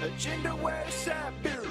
Agenda where it's at, beer.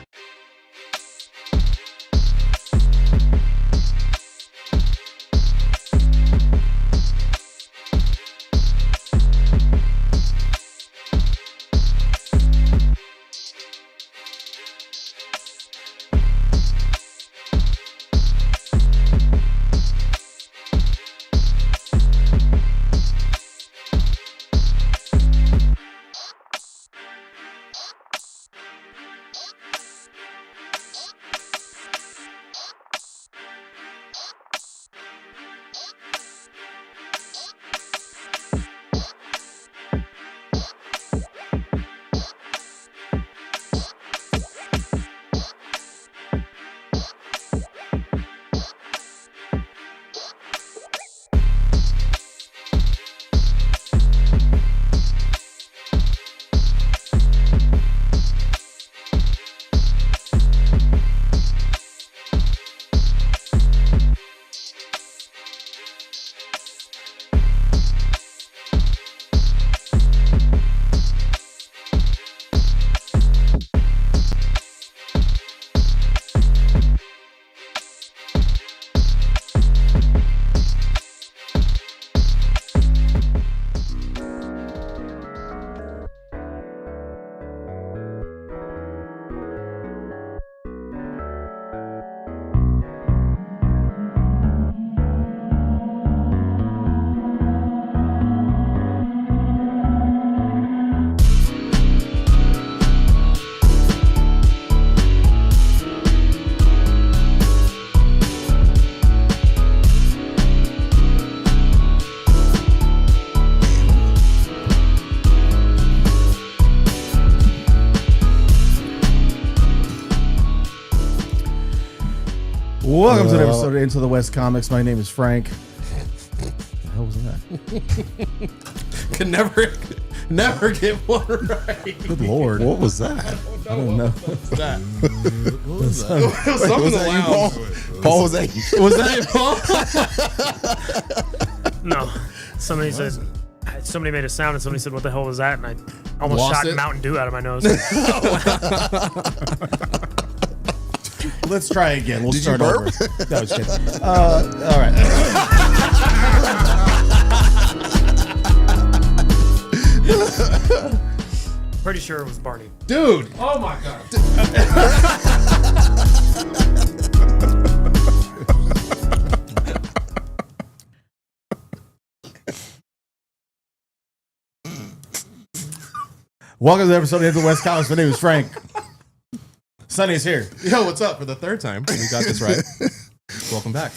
Welcome to the episode of Into the West Comics. My name is Frank. What the hell was that? Can never get one right. Good Lord. What was that? I don't know. What's that? What was that? It was something was that you, loud. Paul? Paul, was that you? Was that Paul? No. Somebody said, somebody made a sound and somebody said, what the hell was that? And I almost Lost shot it? Mountain Dew out of my nose. Let's try again. We'll Did start you over. burp? That was kidding. All right. Pretty sure it was Barney. Dude. Oh my God. Welcome to the episode of Into the West Comics. My name is Frank. Sonny's here. Yo, what's up? For the third time. We got this right. Welcome back.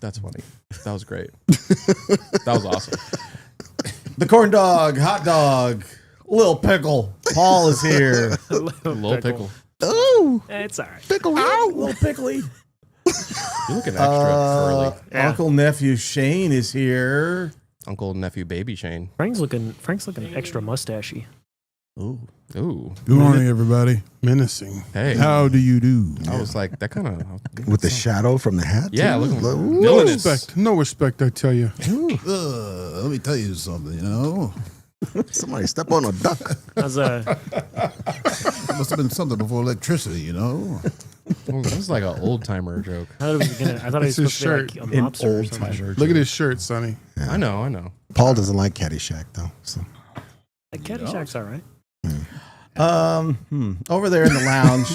That's funny. That was great. That was awesome. The corn dog, hot dog, Lil Pickle. Paul is here. Little pickle. Oh, It's all right. pickle. Lil Pickly. You're looking extra curly. Yeah. Uncle nephew Shane is here. Uncle, nephew, baby Shane. Frank's looking extra mustachy. Ooh. Ooh. Good morning, everybody. Menacing. Hey. How do you do? I was like, that kind of... With the shadow from the hat? Yeah, too? looking like Ooh. No villainous. respect. No respect, I tell you. Let me tell you something, you know. Somebody step on a duck. How's It must have been something before electricity, you know. Oh, this is like an old timer joke. I thought he was It's supposed to his be like a An mobster or old something. timer. Look at his shirt, Sonny. I know. Paul doesn't like Caddyshack, though. So. Like Caddyshack's all right. Over there in the lounge,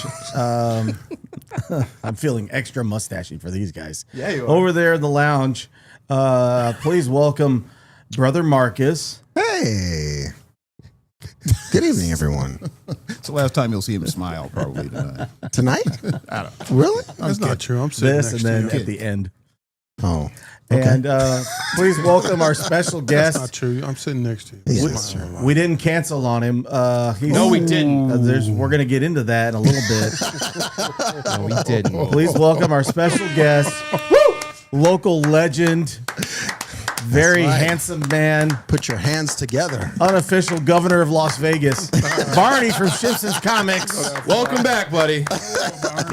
I'm feeling extra mustachy for these guys. Yeah, you are. Over there in the lounge, please welcome Brother Marcus. Hey. Good evening, everyone. It's the last time you'll see him smile, probably tonight. Tonight? Really? That's not true. I'm sitting This next and then to you. at the end. Oh. Okay. And please welcome our special That's not guest. true. I'm sitting next to you. Yeah, Smile that's a right. lot. We didn't cancel on him. No, we didn't. We're going to get into that in a little bit. No, we didn't. Please welcome our special guest, local legend, very right. handsome man, Put your hands together. unofficial governor of Las Vegas, Barney from ShimpSonS Comics. Welcome back, buddy.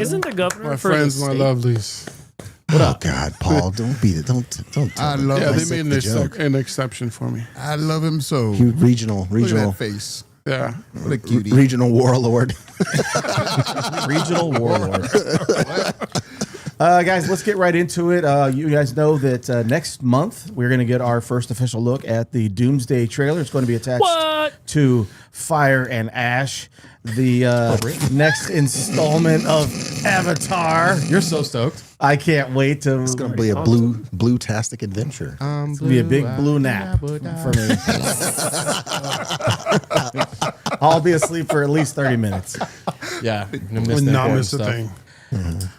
Isn't the governor My for friends, the my state? lovelies. Oh, God, Paul, don't beat it. Don't I tell love Yeah, him. they made the joke. an exception for me. I love him so. Regional. Look at that face. Yeah. What a cutie. Regional warlord. Regional warlord. Guys, let's get right into it. You guys know that next month we're going to get our first official look at the Doomsday trailer. It's going to be attached to Fire and Ash, the next installment of Avatar. You're so stoked. I can't wait to. It's gonna be a blue-tastic adventure. It's gonna be a big blue nap for me. I'll be asleep for at least 30 minutes. Yeah, Would not miss a thing.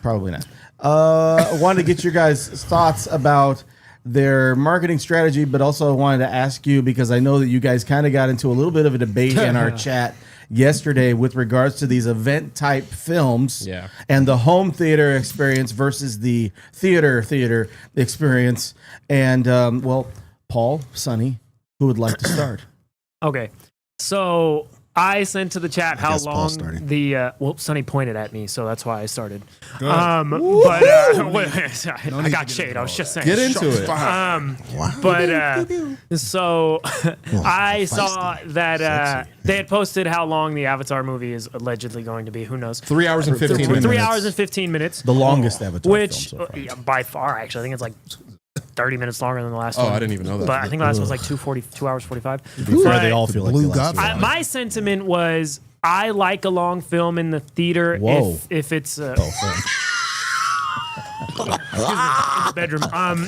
Probably not. I wanted to get your guys' thoughts about their marketing strategy, but also I wanted to ask you because I know that you guys kind of got into a little bit of a debate in our chat yesterday with regards to these event type films and the home theater experience versus the theater experience. And well, Paul, Sonny, who would like to start? Okay, so I sent to the chat how guess Paul long started. the Sonny pointed at me, so that's why I started. Good. But I got to shade. get I was just saying. Get into it. But so I saw that they had posted how long the Avatar movie is allegedly going to be. Who knows? 3 hours and 15 minutes. 3 hours and 15 minutes. The longest Avatar Which, film so far. by far, actually, I think it's like 30 minutes longer than the last Oh, one. I didn't even know that. But I think the last one was like 2 hours 45. To be fair, they all feel like Blue the last Godfather. film. My sentiment was I like a long film in the theater Whoa. if it's Oh, in the bedroom.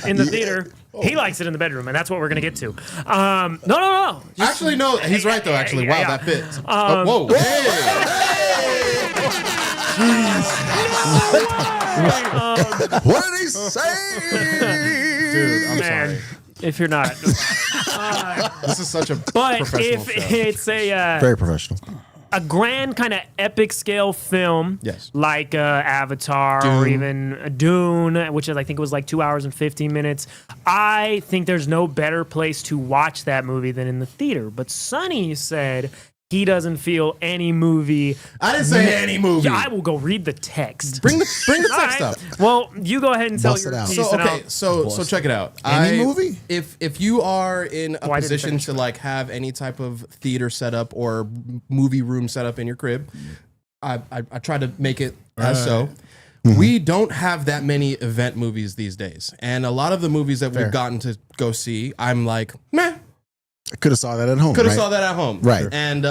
In the theater, he likes it in the bedroom, and that's what we're gonna get to. No. Actually, no, he's right though. Actually, Yeah, wow, yeah. that fits. Whoa, hey! What did he say? Dude, I'm Man, sorry. if you're not, This is such a but professional if show. it's Very professional. a grand kind of epic scale film, Yes. like Avatar or even Dune, which is, I think it was like 2 hours and 15 minutes. I think there's no better place to watch that movie than in the theater. But Sonny said he doesn't feel any movie. I didn't say any movie. Yeah, I will go read the text. Bring the All text right. up. Well, you go ahead and tell Bust your it out. piece. So and okay, I'll- so check it out. Any movie? If you are in a I didn't position finish to like have any type of theater setup or movie room setup in your crib, I try to make it as so. We don't have that many event movies these days, and a lot of the movies that we've gotten to go see, I'm like, meh. I could have saw that at home. Could have right? saw that at home, Right. And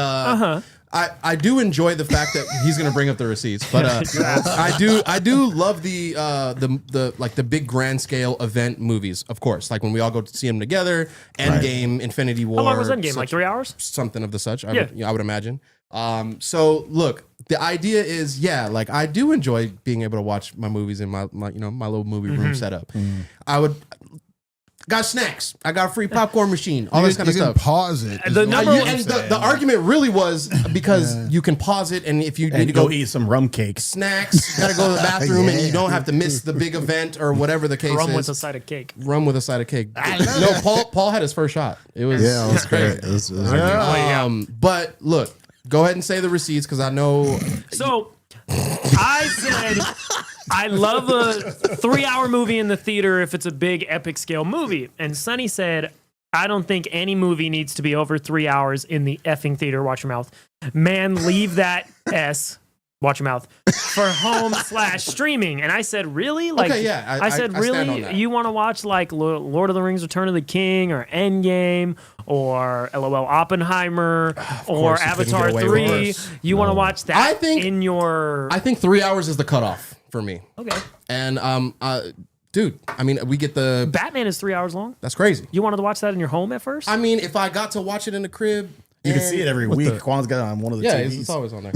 I do enjoy the fact that he's going to bring up the receipts, but I do love the like the big grand scale event movies, of course, like when we all go to see them together. Endgame, Infinity War. How long was Endgame? Like 3 hours? Something of the such. Yeah. I would imagine. So look, the idea is, like I do enjoy being able to watch my movies in my my little movie room setup. I would. Got snacks. I got a free popcorn machine. All this kind of You can stuff. pause it. is The what number I'm one- And saying. the argument really was because you can pause it, and if you need And to go go eat some rum cakes. snacks, gotta go to the bathroom, and you Yeah. don't have to miss the big event or whatever the case Rum is. with a side of cake. Rum with a side of cake. No, Paul had his first shot. It was Yeah, it was great. It was But look, go ahead and say the receipts because I know. So I said I love a 3 hour movie in the theater if it's a big epic scale movie. And Sonny said, I don't think any movie needs to be over 3 hours in the effing theater. Watch your mouth. Man, leave that S. Watch your mouth for home/streaming. And I said, really? Like, Okay, yeah, I said, I stand on really? that. You want to watch like Lord of the Rings: Return of the King or Endgame or LOL Oppenheimer or course you couldn't Avatar get away with 3? worse. You want to watch that I think- in your... I think 3 hours is the cutoff for me. Okay. And dude, I mean, we get the. Batman is 3 hours long. That's crazy. You wanted to watch that in your home at first? I mean, if I got to watch it in the crib. You can see it every week. Quan's got it on one of the Yeah, TVs. it's always on there.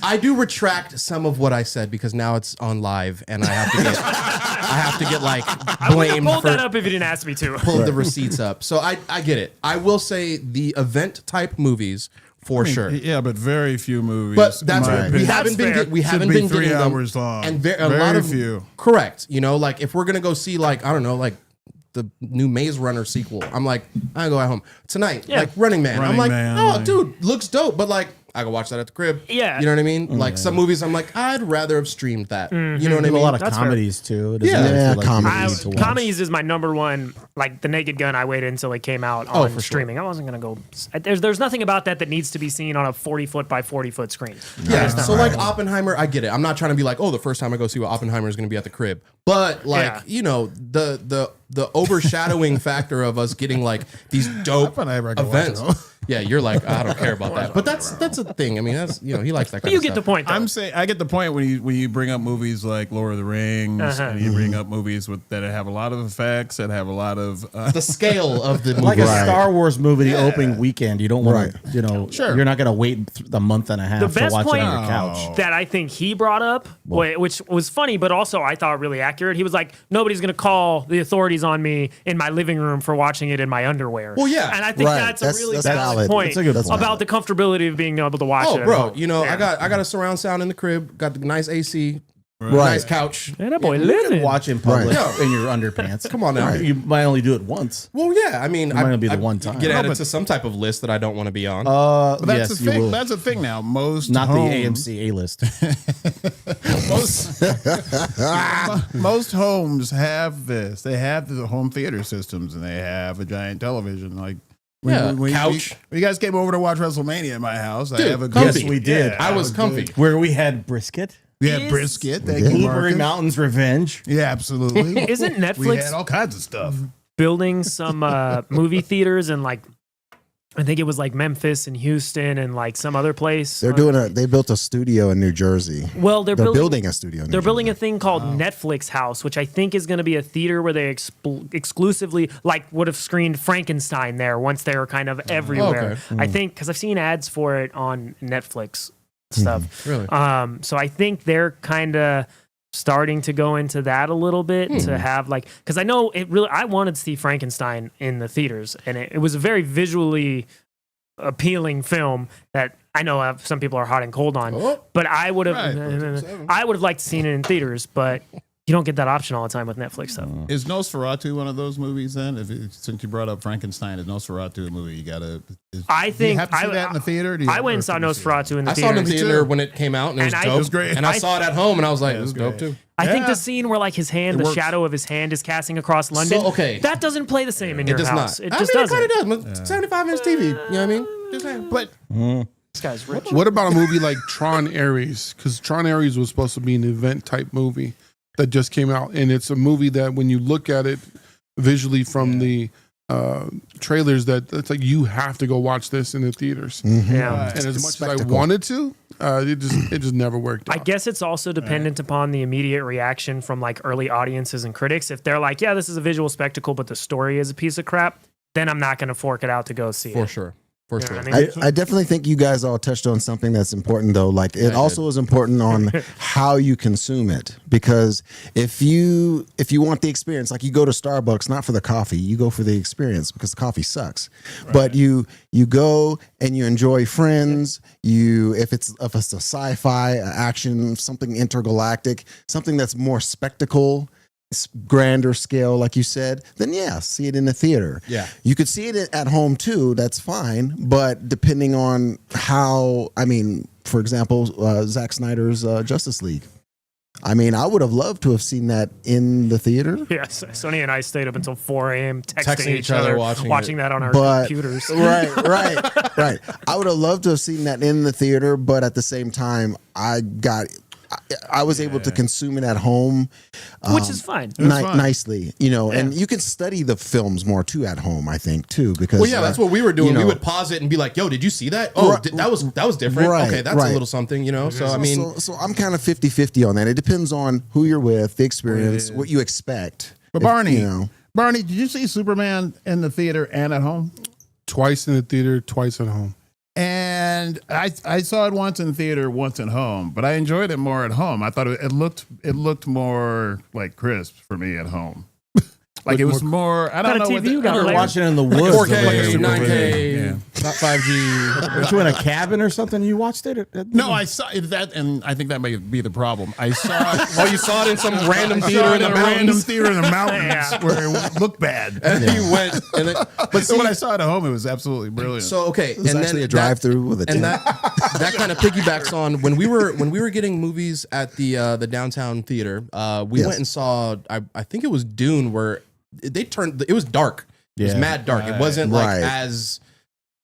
I do retract some of what I said because now it's on live, and I have to get like blamed Hold that for up if you didn't ask me to. pulled the receipts up. So I get it. I will say the event type movies for sure. Yeah, but very few movies. But that's in my what we opinion, haven't been fair. we should haven't be been 3 getting them. hours long. And a Very lot of few. Correct. You know, like if we're gonna go see like I don't know like the new Maze Runner sequel, I'm like I go at home tonight. Yeah. Like Running Man. I'm Running like Man, oh like- dude looks dope, but like I can watch that at the crib. Yeah. You know what I mean? Like some movies, I'm like, I'd rather have streamed that. You know what I There's mean? a lot of That's fair. comedies too. It Yeah. doesn't Yeah, feel comedies. you need to watch. Comedies is my number one. Like The Naked Gun, I waited until it came out on streaming. I wasn't gonna go. There's nothing about that needs to be seen on a 40-foot by 40-foot screen. Yeah, so like Oppenheimer, I get it. I'm not trying to be like, oh, the first time I go see what Oppenheimer is going to be at the crib, but like you know, the overshadowing factor of us getting like these dope Oppenheimer, I can watch it events. all. Yeah, you're like, I don't care about that, but that's a thing. I mean, that's he likes that. But Kind you of get the stuff. point. Though. I'm saying I get the point when you bring up movies like Lord of the Rings and you bring up movies that have a lot of effects, that have a lot of The scale of the movie. Like a Right. Star Wars movie, the opening weekend, you don't want to, Sure. you're not going to wait a month and a half The to best watch it point on your couch. that I think he brought up, which was funny, but also I thought really accurate. He was like, nobody's going to call the authorities on me in my living room for watching it in my underwear. Well, yeah. And I think Right. that's a That's really valid. valid point That's a good point. about the comfortability of being able to watch it. Oh, at bro, home. you know, Yeah. I got a surround sound in the crib, got the nice AC, Right. nice couch. Man, that boy You living. can watch in public Right. in your underpants. Come on now. You might only do it once. Well, yeah, I mean, might not be the one time. Get No, added but- to some type of list that I don't want to be on. But that's yes, the you thing. will. That's the thing now. Most Not the homes, AMC A list. most homes have this. They have the home theater systems, and they have a giant television. Like couch. When you guys came over to watch WrestleMania at my house, I Dude, have a comfy. Yes, we did. I was comfy. Where we had brisket, We had Is- brisket. Thank did. you, Blueberry Marcus. Mountain's Revenge. Yeah, absolutely. Isn't We Netflix had all kinds of stuff. building some movie theaters in like, I think it was like Memphis and Houston and like some other place? They built a studio in New Jersey. Well, they're building a studio. They're building a thing called Netflix House, which I think is going to be a theater where they exclusively like would have screened Frankenstein there once they were kind of everywhere. Okay. I think because I've seen ads for it on Netflix stuff. Really? So I think they're kind of starting to go into that a little bit to have like, because I know it really, I wanted to see Frankenstein in the theaters, and it was a very visually appealing film that I know some people are hot and cold on, but I would have, Right. I would have liked to seen it in theaters, but you don't get that option all the time with Netflix though. Is Nosferatu one of those movies then? Since you brought up Frankenstein, is Nosferatu a movie you gotta? I do you think have to see that in the theater? Do you I have- went or and saw can you see it? Nosferatu in the I saw it in the theater. theater when it came out, and it was And dope. it was great. And I saw it at home, and I was like, Yeah, "This it is was dope great. too." I think Yeah. the scene where like his hand, It the works. shadow of his hand is casting across London. okay. That doesn't play the same in It your does house. not. It I just mean, doesn't. It kind of does. 75-inch TV. You know what I mean? Just saying. But This guy's rich. What about a movie like Tron Ares? Because Tron Ares was supposed to be an event type movie that just came out, and it's a movie that when you look at it visually from the trailers, that it's like you have to go watch this in the theaters. Yeah. And as much as I Spectacle. wanted to, it just never worked I out. guess it's also dependent upon the immediate reaction from like early audiences and critics. If they're like, yeah, this is a visual spectacle, but the story is a piece of crap, then I'm not going to fork it out to go see For it. sure. For You know sure. what I mean? I definitely think you guys all touched on something that's important though. Like it also is important on how you consume it, because if you want the experience, like you go to Starbucks not for the coffee, you go for the experience because the coffee sucks. But you go and you enjoy Friends. If it's a sci-fi, action, something intergalactic, something that's more spectacle, grander scale, like you said, then yeah, see it in the theater. Yeah. You could see it at home too, that's fine, but depending on how, I mean, for example, Zack Snyder's Justice League. I mean, I would have loved to have seen that in the theater. Yes, Sonny and I stayed up until 4 a.m. texting, Texting each other, watching that on our But- computers. Right. I would have loved to have seen that in the theater, but at the same time, I was able to consume it at home, Which is fine. nicely, and you can study the films more too at home. I think too, because Well, yeah, that's what we were doing. you We know- would pause it and be like, "Yo, did you see that? Oh, Right. that was different. Right, Okay, that's right. a little something, you know." So I mean, so I'm kind of 50-50 on that. It depends on who you're with, the experience, what you expect. But Barney, did you see Superman in the theater and at home? Twice in the theater, twice at home. And I saw it once in theater, once at home, but I enjoyed it more at home. I thought it looked more like crisp for me at home. Like it was more. I don't What know kind what of TV you got? We were Larry? watching it in the woods. 4K, over there. 9K. not 5G. Were you in a cabin or something? You watched it? No, I saw it, that, and I think that may be the problem. I saw it. Oh, you saw it in some random I theater saw in it the in a random mountains. theater in the mountains Yeah. where it looked bad. And you went, and then, but So see, when I saw it at home, it was absolutely brilliant. so okay, It's and actually then a drive-through with a and tent. that kind of piggybacks on when we were getting movies at the downtown theater. We Yes. went and saw I think it was Dune, where they turned it was dark. It was Yeah. mad dark. It wasn't like Right. as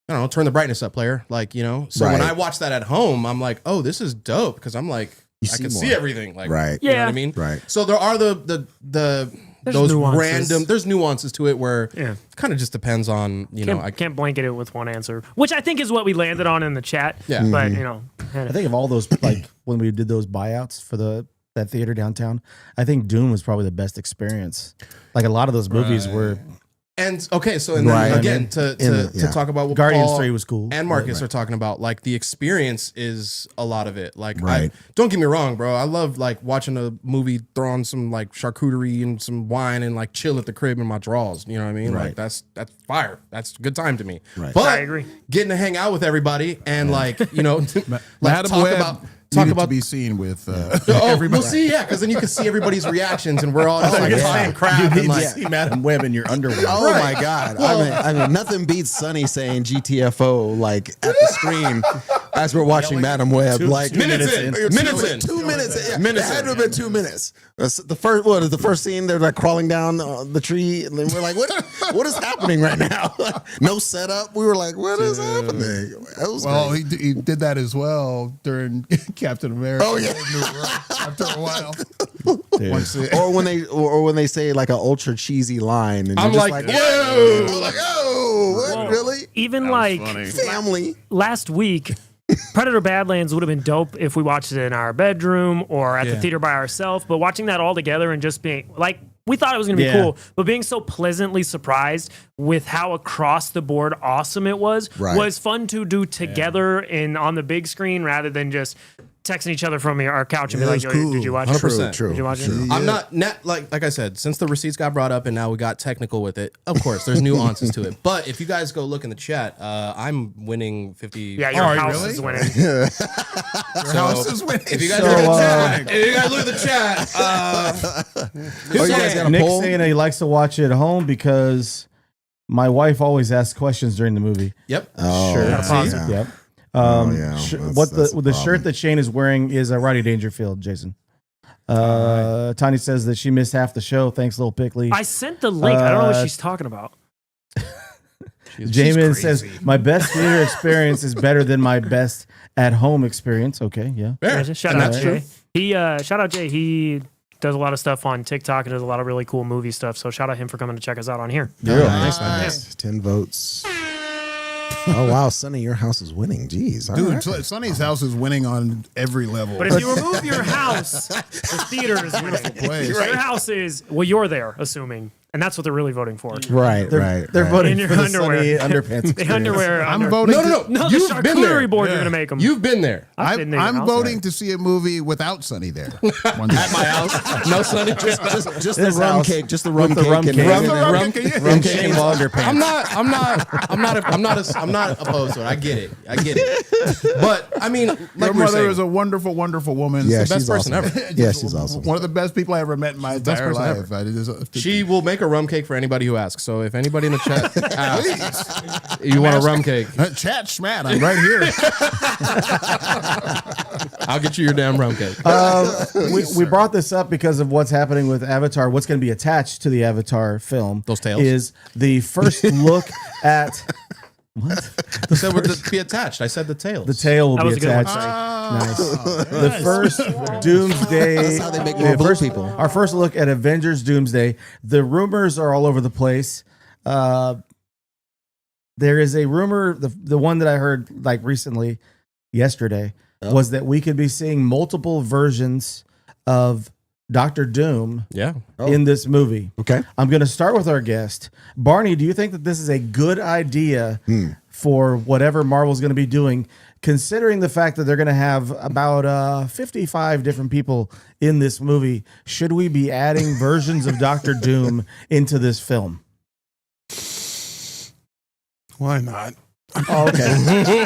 I don't know, turn the brightness up, player. Like, you know. So when Right. I watched that at home, I'm like, oh, this is dope because I'm like, You I see can more. see everything. Like, Right. You know Yeah. what I mean? Right. So there are the those nuances. random. There's nuances to it where Yeah. it kind of just depends on I can't blanket it with one answer, which I think is what we landed on in the chat. Yeah. But I think of all those, like when we did those buyouts for that theater downtown, I think Dune was probably the best experience. Like a lot of those movies were. And okay, so and then Right. again to Yeah. talk about what Guardians Paul 3 was cool. and Marcus are talking about, like the experience is a lot of it. Like, Right. don't get me wrong, bro. I love like watching a movie, throw on some like charcuterie and some wine, and like chill at the crib in my drawers. You know what I mean? Right. Like that's fire. That's a good time to me. Right. But I agree. getting to hang out with everybody and like like Madam talk Web about to be seen with oh, everybody. we'll see, yeah, because then you can see everybody's reactions, and we're all just like talking crap and like. see Madam Web in your underwear. Oh my God! I mean, nothing beats Sonny saying GTFO like at the screen as we're watching Madam Web. Like minutes in. Minutes in. 2 minutes. Yeah, Minutes it had in. to have been 2 minutes. The first scene? They're like crawling down the tree, and then we're like, "What is happening right now?" No setup. We were like, "What is happening?" That was Well, great. he did that as well during Captain America. Oh, yeah. After a while. Dude. Once it- or when they say like an ultra cheesy line, and I'm you're just like, like, whoa! "Whoa!" Like, "Oh, what, Whoa. really?" Even like funny. Family. last week, Predator Badlands would have been dope if we watched it in our bedroom or at the theater by ourselves. But watching that all together and just being like, we thought it was going to be Yeah. cool, but being so pleasantly surprised with how across the board awesome it was Right. fun to do together on the big screen rather than just texting each other from our couch and be Yeah, like, it was cool. did you watch 100%. it? True. Did you watch it? True. I'm not like I said, since the receipts got brought up and now we got technical with it. Of course, there's nuances to it. But if you guys go look in the chat, I'm winning 50. Yeah, your Oh, house really? is winning. Your house is winning. If you guys So, look at the chat, if you guys look at the chat, Oh, you guys got a Nick's poll? saying that he likes to watch it at home because my wife always asks questions during the movie. yep. Oh, Sure. yeah, Pause it. yeah. Yep. yeah. What That's the the shirt problem. that Shane is wearing is a Rodney Dangerfield, Jason. Tanya says that she missed half the show. Thanks, Little Pickley. I sent the link. I don't know what she's talking about. Jamin says my best theater experience is better than my best at home experience. Okay, yeah. Fair. Shout And out that's Jay. true. He shout out Jay. He does a lot of stuff on TikTok and does a lot of really cool movie stuff. So shout out him for coming to check us out on here. Nice. 10 votes. Oh wow, Sonny, your house is winning. Jeez, all Dude, right. Sonny's house is winning on every level. But if you remove your house, the theater is winning. place. Your house is you're there, assuming, and that's what they're really voting for. Right, They're, right. they're right. voting In your for the underwear. Sunny underpants. The experience. underwear. I'm voting. No. No, the You've been there. charcuterie board. You're gonna make them. You've been there. I've been there. I'm I'll voting say. to see a movie without Sonny there. At my house. No Sonny. Just the This rum house cake, just the rum with the cake, rum and cake. rum- Rum- Rum Shane's underpants. I'm not opposed to it. I get it. But I mean, like Your we were mother saying, is a wonderful, wonderful woman. Yeah, the best she's person awesome. ever. Yeah, she's awesome. One of the best people I ever met in my best entire person life. She will make a rum cake for anybody who asks. So if anybody in the chat asks, you want a rum cake, Chat schmat. I'm right here. I'll get you your damn rum cake. we brought this up because of what's happening with Avatar. What's going to be attached to the Avatar film? Those tails? is the first look at what I said would be attached. I said the tails. the tail will That be was a good one. attached. Sorry. The first Doomsday. That's how they make more blue people. Our first look at Avengers Doomsday. The rumors are all over the place. There is a rumor, the one that I heard like recently, yesterday, was that we could be seeing multiple versions of Doctor Doom Yeah. in this movie. Okay. I'm going to start with our guest. Barney, do you think that this is a good idea for whatever Marvel's going to be doing, considering the fact that they're going to have about 55 different people in this movie? Should we be adding versions of Doctor Doom into this film? Why not? Oh, okay.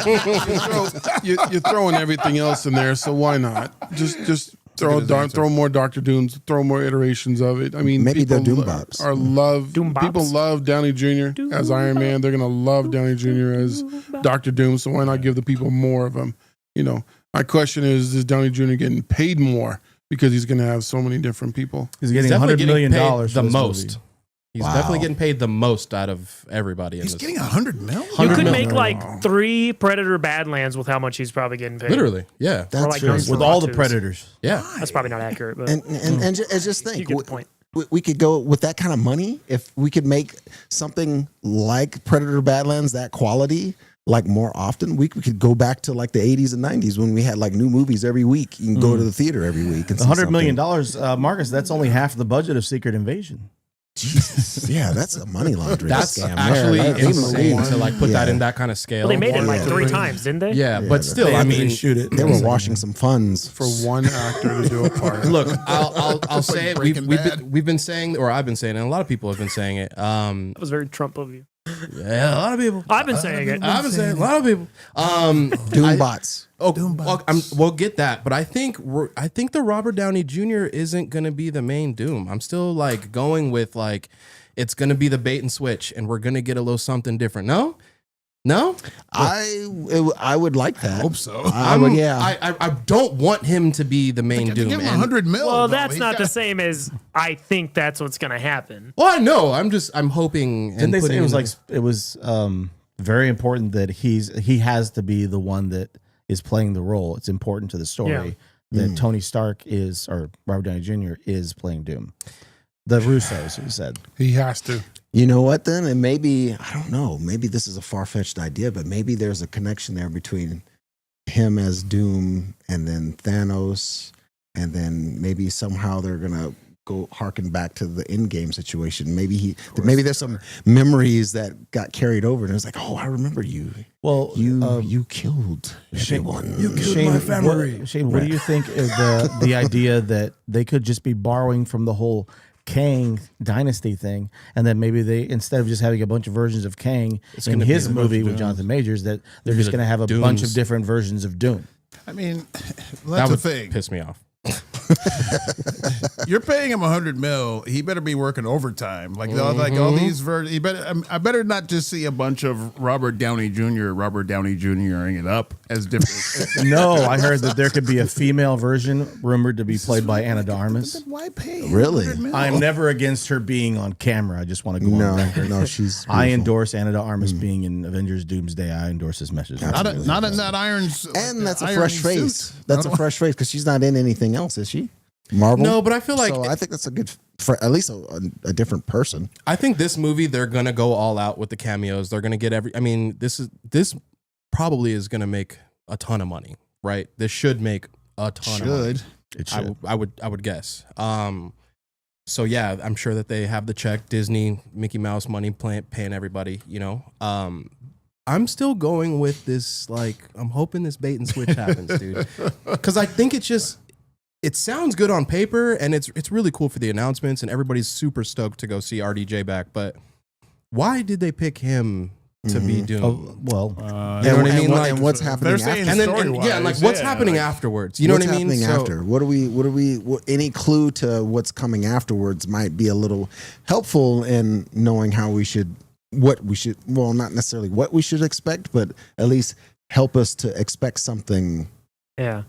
You're throwing everything else in there, so why not? Just throw more Doctor Dooms, throw more iterations of it. I mean, Maybe the people Doombots. Doombots. People love Downey Jr. as Iron Man. They're gonna love Downey Jr. as Doctor Doom. So why not give the people more of them? You know, my question is Downey Jr. getting paid more because he's gonna have so many different people? He's getting definitely $100 million paid the for this most. movie. He's Wow. definitely getting paid the most out of everybody. He's in this. getting $100 million. You could 100 make million. like 3 Predator Badlands with how much he's probably getting paid. Literally, yeah, That's like true. those- With all the Rotus. predators. yeah. That's probably not accurate, but And just you think, get the point. we could go with that kind of money if we could make something like Predator Badlands that quality like more often. We could go back to like the 80s and 90s when we had like new movies every week. You can go to the theater every week. And see $100 million, something. Marcus, that's only half the budget of Secret Invasion. Jesus. Yeah, that's a money laundering That's scam. actually there. insane to like put that Yeah. in that kind of scale. Well, they made it like Yeah. 3 times, didn't they? Yeah, but still, They I had to mean, shoot it. They were washing some funds For one actor to do a part. look, I'll say it. Breaking Bad. We've been saying, or I've been saying, and a lot of people have been saying it. That was very Trump of you. Yeah, a lot of people. I've been saying it. I've been saying a lot of people. Doombots. We'll get that, but I think the Robert Downey Jr. isn't going to be the main Doom. I'm still like going with like it's going to be the bait and switch, and we're going to get a little something different. No, I would like that. hope so. I would, yeah. I don't want him to be the main Give Doom. him and- $100 million. Well, that's not the same as I think that's what's going to happen. Well, I know. I'm hoping. Didn't and they say putting it was in like it was very important that he has to be the one that is playing the role. It's important to the story that Tony Stark is, or Robert Downey Jr. is playing Doom. The Russos, who said. He has to. You know what then? And maybe, I don't know, maybe this is a far-fetched idea, but maybe there's a connection there between him as Doom and then Thanos, and then maybe somehow they're going to go harken back to the Endgame situation. Maybe there's some memories that got carried over and it's like, oh, I remember you. Well, You killed everyone. Shane, what do you think of the idea that they could just be borrowing from the whole Kang dynasty thing, and then maybe they, instead of just having a bunch of versions of Kang in his movie with Jonathan Majors, that they're just going to have a bunch of different versions of Doom. I mean, that that's the would thing. piss me off. You're paying him $100 million. He better be working overtime. Like all these he better. I better not just see a bunch of Robert Downey Jr.ing it up as different. No, I heard that there could be a female version rumored to be played by Anna de Armas. Why pay him Really? $100 million? I am never against her being on camera. I just want to go on record. No, she's I beautiful. endorse Anna de Armas being in Avengers Doomsday. I endorse this message. Not in that iron. And that's a iron fresh suit. face. That's a fresh face because she's not in anything else, is she? Marvel? No, but I feel like So I think that's a good, at least a different person. I think this movie they're gonna go all out with the cameos. They're gonna get every. I mean, this probably is gonna make a ton of money, right? This should make a ton of money. It should. I would guess. So yeah, I'm sure that they have the check. Disney, Mickey Mouse money paying everybody. You know. I'm still going with this. Like, I'm hoping this bait and switch happens, dude. Because I think it sounds good on paper, and it's really cool for the announcements, and everybody's super stoked to go see RDJ back. But why did they pick him to be Doom? Oh, well, You know what I mean? Like, and what's happening they're after? saying and then story-wise, like what's yeah, happening like- afterwards? You know What's what I mean? happening after? What do we? Any clue to what's coming afterwards might be a little helpful in knowing how we should, what we should. Well, not necessarily what we should expect, but at least help us to expect something Yeah.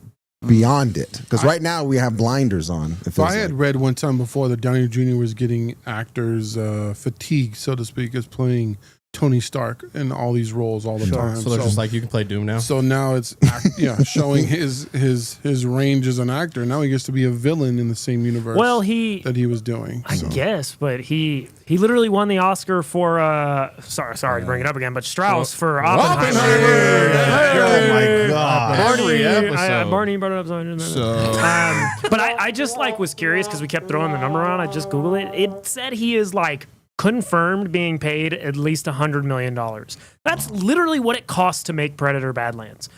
beyond it. Because right now we have blinders on. It So feels I had like. read one time before that Downey Jr. was getting actors fatigue, so to speak, as playing Tony Stark in all these roles all the time. So they're just like, you can play Doom now. So now it's showing his range as an actor. Now he gets to be a villain in the same universe. Well, that he was doing. I So. guess, but he literally won the Oscar for sorry to bring it up again, but Strauss for Oppenheimer. oh my God. Every episode. Barney brought it up. But I just like was curious because we kept throwing the number around. I just Googled it. It said he is like confirmed being paid at least $100 million. That's literally what it costs to make Predator Badlands.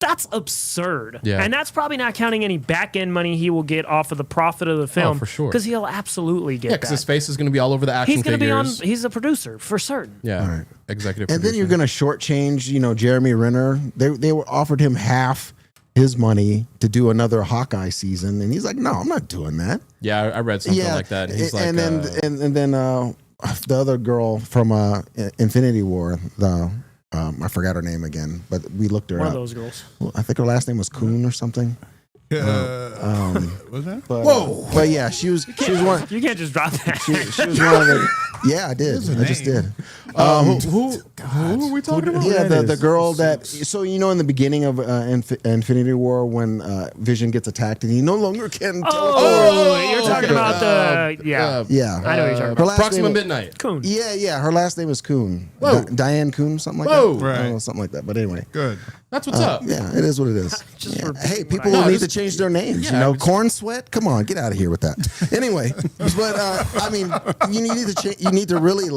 That's absurd. Yeah. And that's probably not counting any back end money he will get off of the profit of the film. for sure. Because he'll absolutely get Yeah, because that. his face is going to be all over the action He's going to be on. figures. He's a producer for certain. Yeah, executive And then producer. you're going to shortchange, Jeremy Renner. They were offered him half his money to do another Hawkeye season, and he's like, "No, I'm not doing that." Yeah, I read something like that. And he's like, and then the other girl from Infinity War, I forgot her name again, but we looked her One up. of those girls. Well, I think her last name was Kuhn or something. Was that? But yeah, she was one. You can't just drop that. She was one of the. Yeah, I did. I just did. who are we talking about? Yeah, that the is? girl that. So in the beginning of Infinity War, when Vision gets attacked and he no longer can. You're talking okay. about the Yeah, I know what you're talking Her about. last Proxima name- Midnight. Coon. Yeah. Her last name is Kuhn. Whoa. Diane Kuhn, something like Whoa. that. I don't know, Right. something like that. But anyway. Good. That's what's up. Yeah, it is what it is. Just Yeah. repeating Hey, what people I- will No, need to change their names. Corn Sweat. Come on, get out of here with that. Anyway, but I mean, you need to you need to really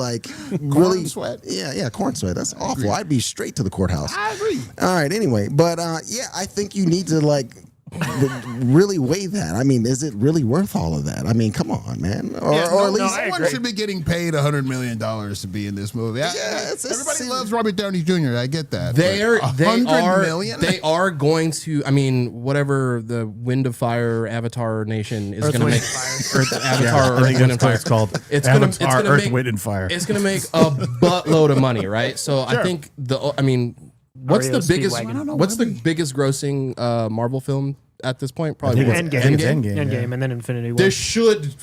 really Sweat? Yeah, Corn Sweat. That's awful. I'd be straight to the courthouse. I agree. All right. Anyway, but yeah, I think you need to really weigh that. I mean, is it really worth all of that? I mean, come on, man. Or at least I someone agree. should be getting paid $100 million to be in this movie. Everybody loves Robert Downey Jr. I get that. They $100 million? They are going to. I mean, whatever the Wind of Fire Avatar Nation is going to Wind, make. Fire. Earth Avatar, I think Earth, Wind, and that's what Fire. it's called. It's Avatar, gonna Earth, make, Wind, and Fire. It's going to make a buttload of money, right? So I think what's the REO biggest? Speedwagon. What's the biggest grossing Marvel film at this point? Probably I think it's Endgame. Endgame, and then Infinity War. This should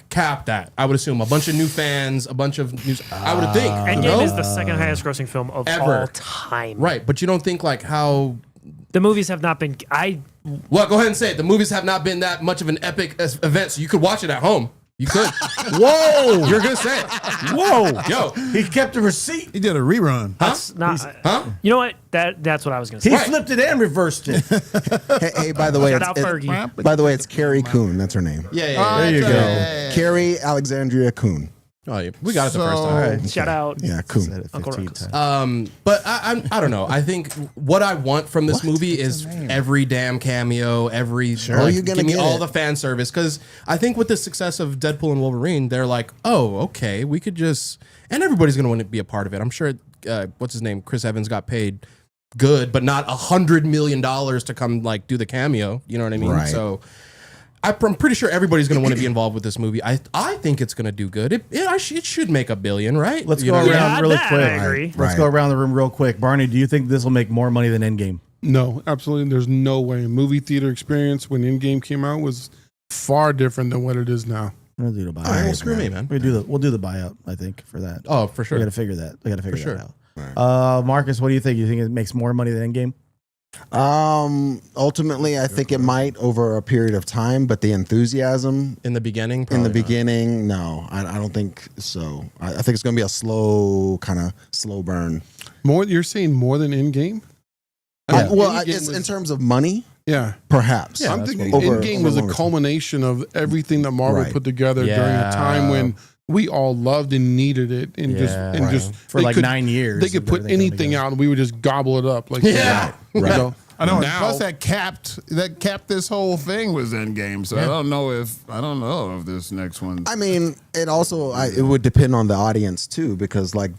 cap that. I would assume a bunch of new fans, a bunch of new. I would think. Endgame is the second highest grossing film of Ever. all time. Right, but you don't think how. The movies have not been. Well, go ahead and say it. The movies have not been that much of an epic event, so you could watch it at home. You could. Whoa! You're gonna say it. Whoa! Yo, He kept a receipt. He did a rerun. That's not. huh? You know what? That's what I was going to He say. flipped it and reversed it. hey, by the way, Shout out Fergie. by the way, it's Carrie Coon. That's her name. Yeah. There you go. Yeah. Carrie Alexandria Coon. Oh, yeah. We got it the first So- time. All right. Shout out. Yeah, Coon. Said it Uncle 15 Ruckus. times. But I don't know. I think what I want from this movie is every damn cameo, every Oh, you're gonna give me get all it. the fan service, because I think with the success of Deadpool and Wolverine, they're like, oh, okay, we could just, and everybody's gonna want to be a part of it. I'm sure. What's his name? Chris Evans got paid good, but not $100 million to come do the cameo. You know what I mean? Right. So. I'm pretty sure everybody's going to want to be involved with this movie. I think it's going to do good. It should make $1 billion, right? Let's You go know? around Yeah, really that quick. I agree. Let's Right. go around the room real quick. Barney, do you think this will make more money than Endgame? No, absolutely. There's no way. Movie theater experience when Endgame came out was far different than what it is now. We'll do the buyout. All right, well, screw me, man. We'll do the buyout. I think for that. Oh, for sure. We got to figure that. We got to figure sure. that out. Marcus, what do you think? You think it makes more money than Endgame? Ultimately, I think it might over a period of time, but the enthusiasm In the beginning, in probably the not. beginning, no, I don't think so. I think it's going to be a slow burn. You're saying more than Endgame? Yeah. Endgame It's was- in terms of money, Yeah. perhaps. Yeah, I'm that's thinking what- over- Endgame over was a longer time. culmination of everything that Marvel Right. put together during Yeah. a time when we all loved and needed it, and Yeah. just For they like could- 9 years. They could of put everything coming anything together. out, and we would just gobble it up. Like Yeah. you Right. know? I know. Now- Plus, that capped this whole thing was Endgame. So I don't know if this next one. I mean, it also it would depend on the audience too, because like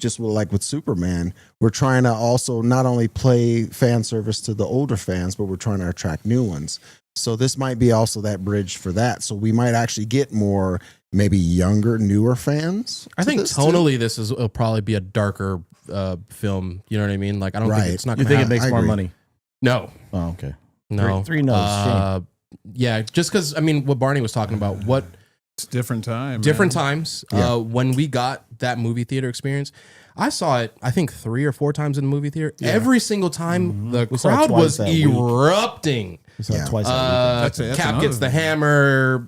with Superman, we're trying to also not only play fan service to the older fans, but we're trying to attract new ones. So this might be also that bridge for that. So we might actually get more maybe younger, newer fans. I to think this, too. tonally this will probably be a darker film. You know what I mean? Like I don't Right. think it's not. You Gonna think it happen. makes I more agree. money? No, Oh, okay. no. Three no's. Shame. Yeah, just because I mean, what Barney was talking about, what It's different time. different man. times. Yeah. When we got that movie theater experience, I saw it. I think 3 or 4 times in the movie theater. Every single time the We saw it crowd twice was that week. erupting. We saw it Yeah. twice. that That's Cap another gets the thing. hammer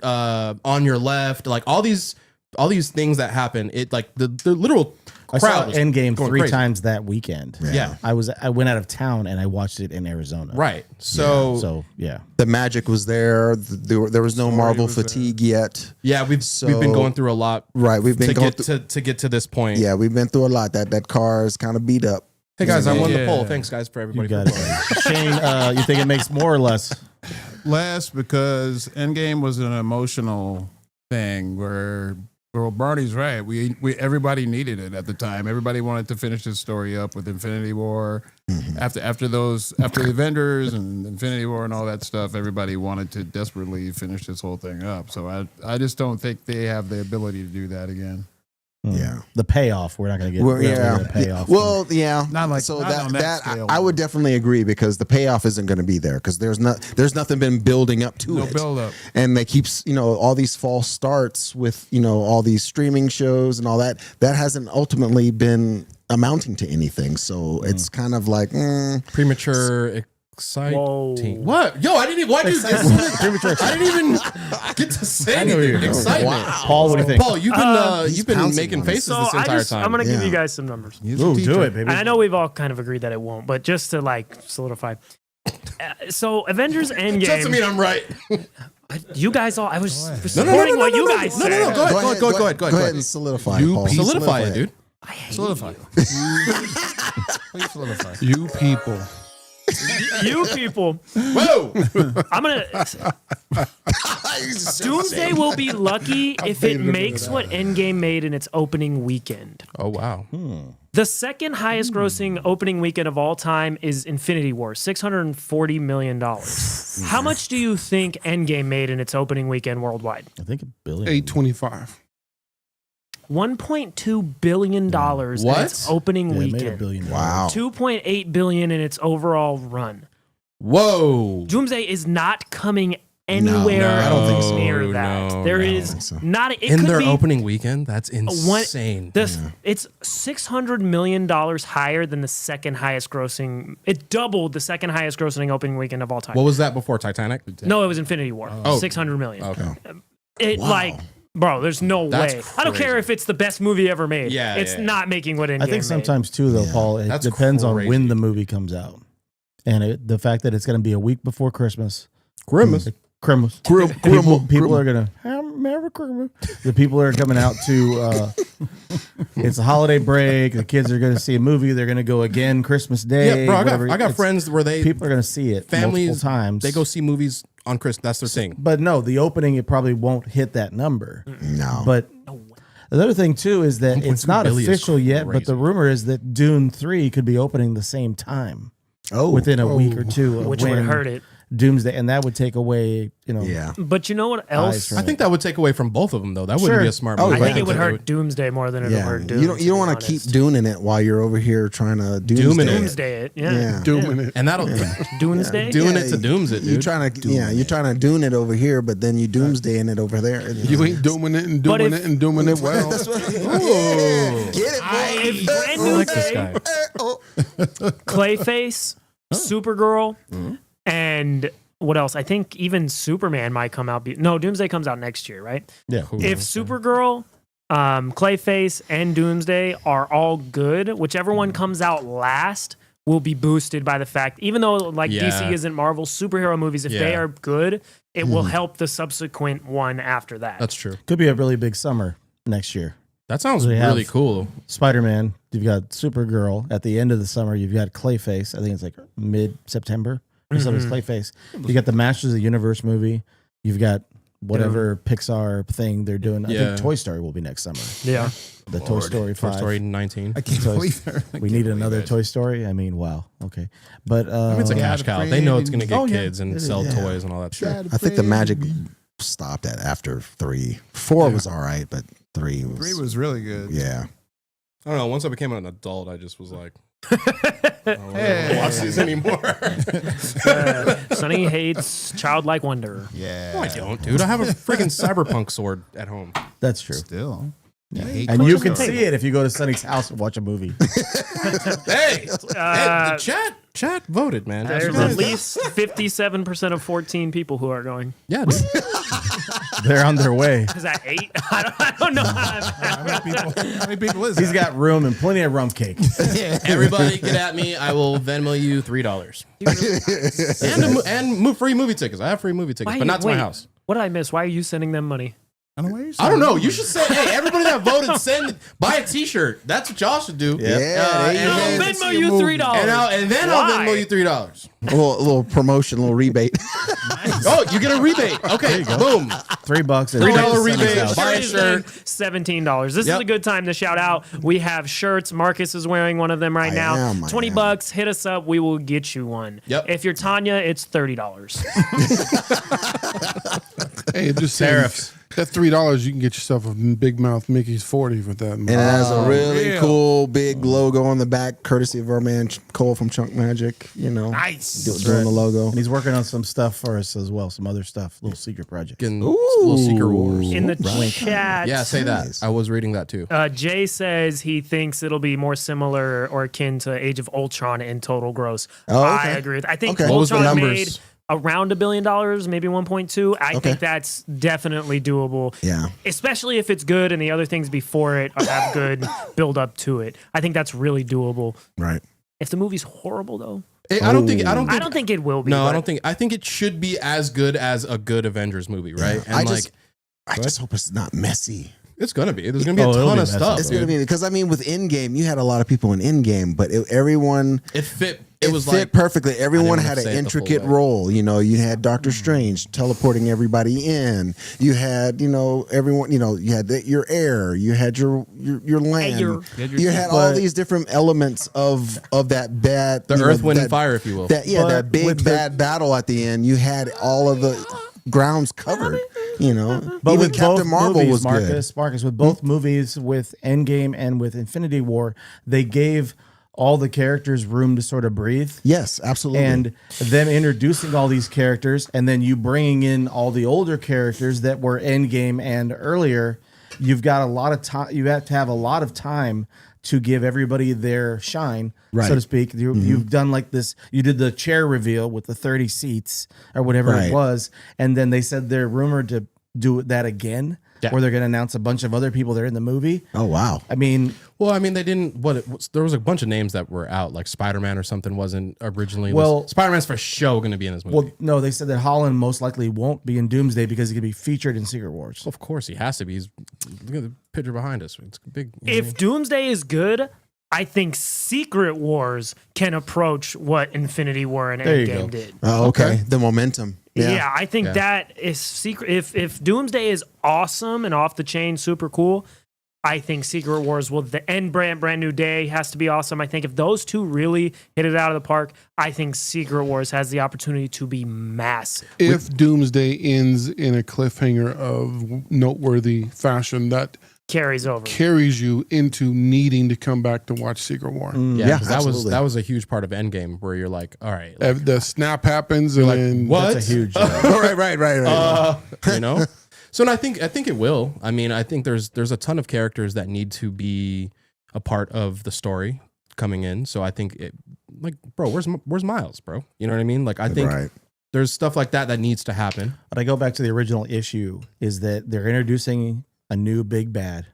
on your left. Like all these things that happen. It like the literal I saw crowd was Endgame going 3 crazy. times that weekend. Yeah. I went out of town and I watched it in Arizona. Right. So So yeah. The magic was there. There was no Marvel was there. fatigue yet. yeah, we've been going through a lot. Right, we've been to going get to get to this point. Yeah, we've been through a lot. That car is kind of beat up. Hey guys, I won the Yeah. poll. Thanks guys for You everybody. got For it. Shane, you think it makes more or less? Less because Endgame was an emotional thing where well, Barney's right. We everybody needed it at the time. Everybody wanted to finish this story up with Infinity War. After the Avengers and Infinity War and all that stuff, everybody wanted to desperately finish this whole thing up. So I just don't think they have the ability to do that again. Yeah. The payoff. We're not going to get Well, the payoff. Well, yeah. Not like- so not on that scale. I would definitely agree because the payoff isn't going to be there because there's nothing been building up to No it. build up. And they keep all these false starts with all these streaming shows and all that hasn't ultimately been amounting to anything. So it's kind of like premature exciting. Whoa. What? Yo, I didn't even. Why did I didn't even get to say anything. Excitement. Paul, what do you think? Paul, you've been pouncing making on it. faces So this entire time. I'm going to give Yeah. you guys some numbers. Ooh, do it, baby. And I know we've all kind of agreed that it won't, but just to like solidify. So Avengers Endgame. Doesn't mean I'm right. You guys all. I was supporting what you guys said. No. Go ahead. and solidify. You Paul. piece- Solidify it, dude. Solidify. Please solidify. You people. You people. Whoa. I'm gonna. Doomsday will be lucky if it makes what Endgame made in its opening weekend. Oh wow. The second highest grossing opening weekend of all time is Infinity War, $640 million. How much do you think Endgame made in its opening weekend worldwide? I think $1 billion. 825. $1.2 billion in its opening Yeah, it made $1 weekend. billion. Wow. $2.8 billion in its overall run. Whoa. Doomsday is not coming anywhere No, I don't think so. near that. No, There no. is not. It In could their be opening weekend, that's insane. It's $600 million higher than the second highest grossing. It doubled the second highest grossing opening weekend of all time. What was that before Titanic? No, it was Infinity War. Oh. 600 million. Okay. It like, bro, there's no That's way. I don't care crazy. if it's the best movie ever made. Yeah, it's yeah. not making what Endgame I think sometimes too, though, Paul, it That's depends on crazy. when the movie comes out, and the fact that it's going to be a week before Christmas. Grimace. Christmas. People are gonna Merry Christmas. The people are coming out to. It's a holiday break. The kids are gonna see a movie. They're gonna go again Christmas Day. Yeah, bro. whatever. I got It's- friends where People are gonna see it families multiple times. They go see movies on Christmas. That's their thing. but no, the opening it probably won't hit that number. No. But the other thing too is that it's 1.2 not billion is official yet. But crazy. the rumor is that Dune 3 could be opening the same time within a week or two, of which would when hurt it. Doomsday, and that would take away, Yeah. But you know what else? from I think that would take away from both of them, though. That wouldn't Sure. be a smart Oh, move. I think yeah. it would hurt Doomsday more than it would Yeah. hurt Doom. You don't want to keep doing it while you're over here trying to Dooming it. Doomsday it. Yeah. Yeah. Doing it. And that'll Doomsday. doing it to dooms it, dude. You're trying to doom it over here, but then you doomsday in it over there. You ain't doing it and But doing if- it and doing it well. That's what. Get it, boy. If brand I new like this day, guy. Clayface, Supergirl, and what else? I think even Superman might come out. No, Doomsday comes out next year, right? Yeah. If Supergirl, Clayface, and Doomsday are all good, whichever one comes out last will be boosted by the fact, even though like Yeah. DC isn't Marvel, superhero movies, if they Yeah. are good, it will help the subsequent one after that. That's true. Could be a really big summer next year. That sounds We have- really cool. Spider-Man, you've got Supergirl. At the end of the summer, you've got Clayface. I think it's like mid-September or something. It's Clayface. You got the Masters of the Universe movie. You've got whatever Pixar thing they're doing. I Yeah. think Toy Story will be next summer. Yeah. The Toy Story 5. Toy Story 19. I can't So believe it. we need another Toy Story. I mean, wow. Okay, but It's a cash cow. They know it's going to get Oh, yeah. kids and It is, sell yeah. toys and all that shit. I think the magic stopped at after 3. 4 was all right, but 3 was. 3 was really good. Yeah. I don't know. Once I became an adult, I just was like, I don't want to watch these anymore. Sonny hates childlike wonder. Yeah. No, I don't, dude. I have a freaking cyberpunk sword at home. that's true. Still. And you can see it if you go to Sonny's house and watch a movie. Hey, the chat voted, man. There's That's at right. least 57% of 14 people who are going. Yeah, dude. They're on their way. Is that 8? I don't know. How many people is He's that? got room and plenty of rum cake. Everybody get at me. I will Venmo you $3. And free movie tickets. I have free movie tickets, but not to my house. What did I miss? Why are you sending them money? I don't know what you're I don't know. saying. You should say, hey, everybody that voted, buy a T-shirt. That's what y'all should do. Yeah, there you and go. then- I'll Venmo you $3. and then I'll Why? Venmo you $3. A little promotion, a little rebate. Oh, you get a rebate. Okay, boom. $3 and $3 rebate. $3. Buy a shirt. $17. This is Yep. a good time to shout out. We have shirts. Marcus is wearing one of them right now. am. $20. Hit us up. We will get you one. Yep. If you're Tanya, it's $30. Hey, just Tariffs. That $3, you can get yourself a Big Mouth Mickey's 40 with that. And it has a really real. cool big logo on the back, courtesy of our man Cole from Chunk Magic. You know, Nice. doing the logo. And he's working on some stuff for us as well, some other stuff, little secret projects. Getting little Secret Wars. In the chat. Yeah, say that. Nice. I was reading that too. Jay says he thinks it'll be more similar or akin to Age of Ultron in total gross. Oh, okay. I agree with. I think Okay. What was the Ultron numbers? made around $1 billion, maybe 1.2. I think that's definitely doable. Yeah. Especially if it's good and the other things before it have good build up to it. I think that's really doable. Right. If the movie's horrible though, I don't think. I don't think it will be. No, but I don't think. I think it should be as good as a good Avengers movie, right? And I just hope it's not messy. it's gonna be. There's gonna be a it'll ton be of messy. stuff. It's going to be because I mean, with Endgame, you had a lot of people in Endgame, but everyone It fit. it was fit like perfectly. Everyone wanna had say an it the full intricate way. role. You know, you had Doctor Strange teleporting everybody in. You had, everyone. You had your air. You had your land. Air. You had all these different elements of that bad the Earth, Wind, and Fire, if you will. That But that big with bad battle at the end. You had all of the grounds covered. But even with Captain both Marvel movies, was Marcus, with both movies, with Endgame and with Infinity War, they gave all the characters room to sort of breathe. Yes, absolutely. And them introducing all these characters, and then you bringing in all the older characters that were Endgame and earlier, you've got a lot of time. You have to have a lot of time to give everybody their shine, Right. so to speak. You've done like this. You did the chair reveal with the 30 seats or whatever Right. it was, and then they said they're rumored to do that again, Yeah. where they're going to announce a bunch of other people that are in the movie. oh wow. I mean, Well, I mean, they didn't. There was a bunch of names that were out, like Spider-Man or something wasn't originally. Well- Spider-Man's for sure going to be in this movie. well, no, they said that Holland most likely won't be in Doomsday because he could be featured in Secret Wars. of course, he has to be. Look at the picture behind us. It's big. if Doomsday is good, I think Secret Wars can approach what Infinity War and There you go. Endgame did. Oh, okay. The momentum. Yeah, I think that is secret. If Doomsday is awesome and off the chain, super cool, I think Secret Wars will. The end brand new day has to be awesome. I think if those two really hit it out of the park, I think Secret Wars has the opportunity to be massive. If Doomsday ends in a cliffhanger of noteworthy fashion, that Carries over. carries you into needing to come back to watch Secret War. yeah, 'cause absolutely. that was a huge part of Endgame where you're like, all right, The snap happens and then what? That's a huge. right. you know. So and I think it will. I mean, I think there's a ton of characters that need to be a part of the story coming in. So I think bro, where's Miles, bro? You know what I mean? Like I think Right. there's stuff like that needs to happen. But I go back to the original issue is that they're introducing a new big bad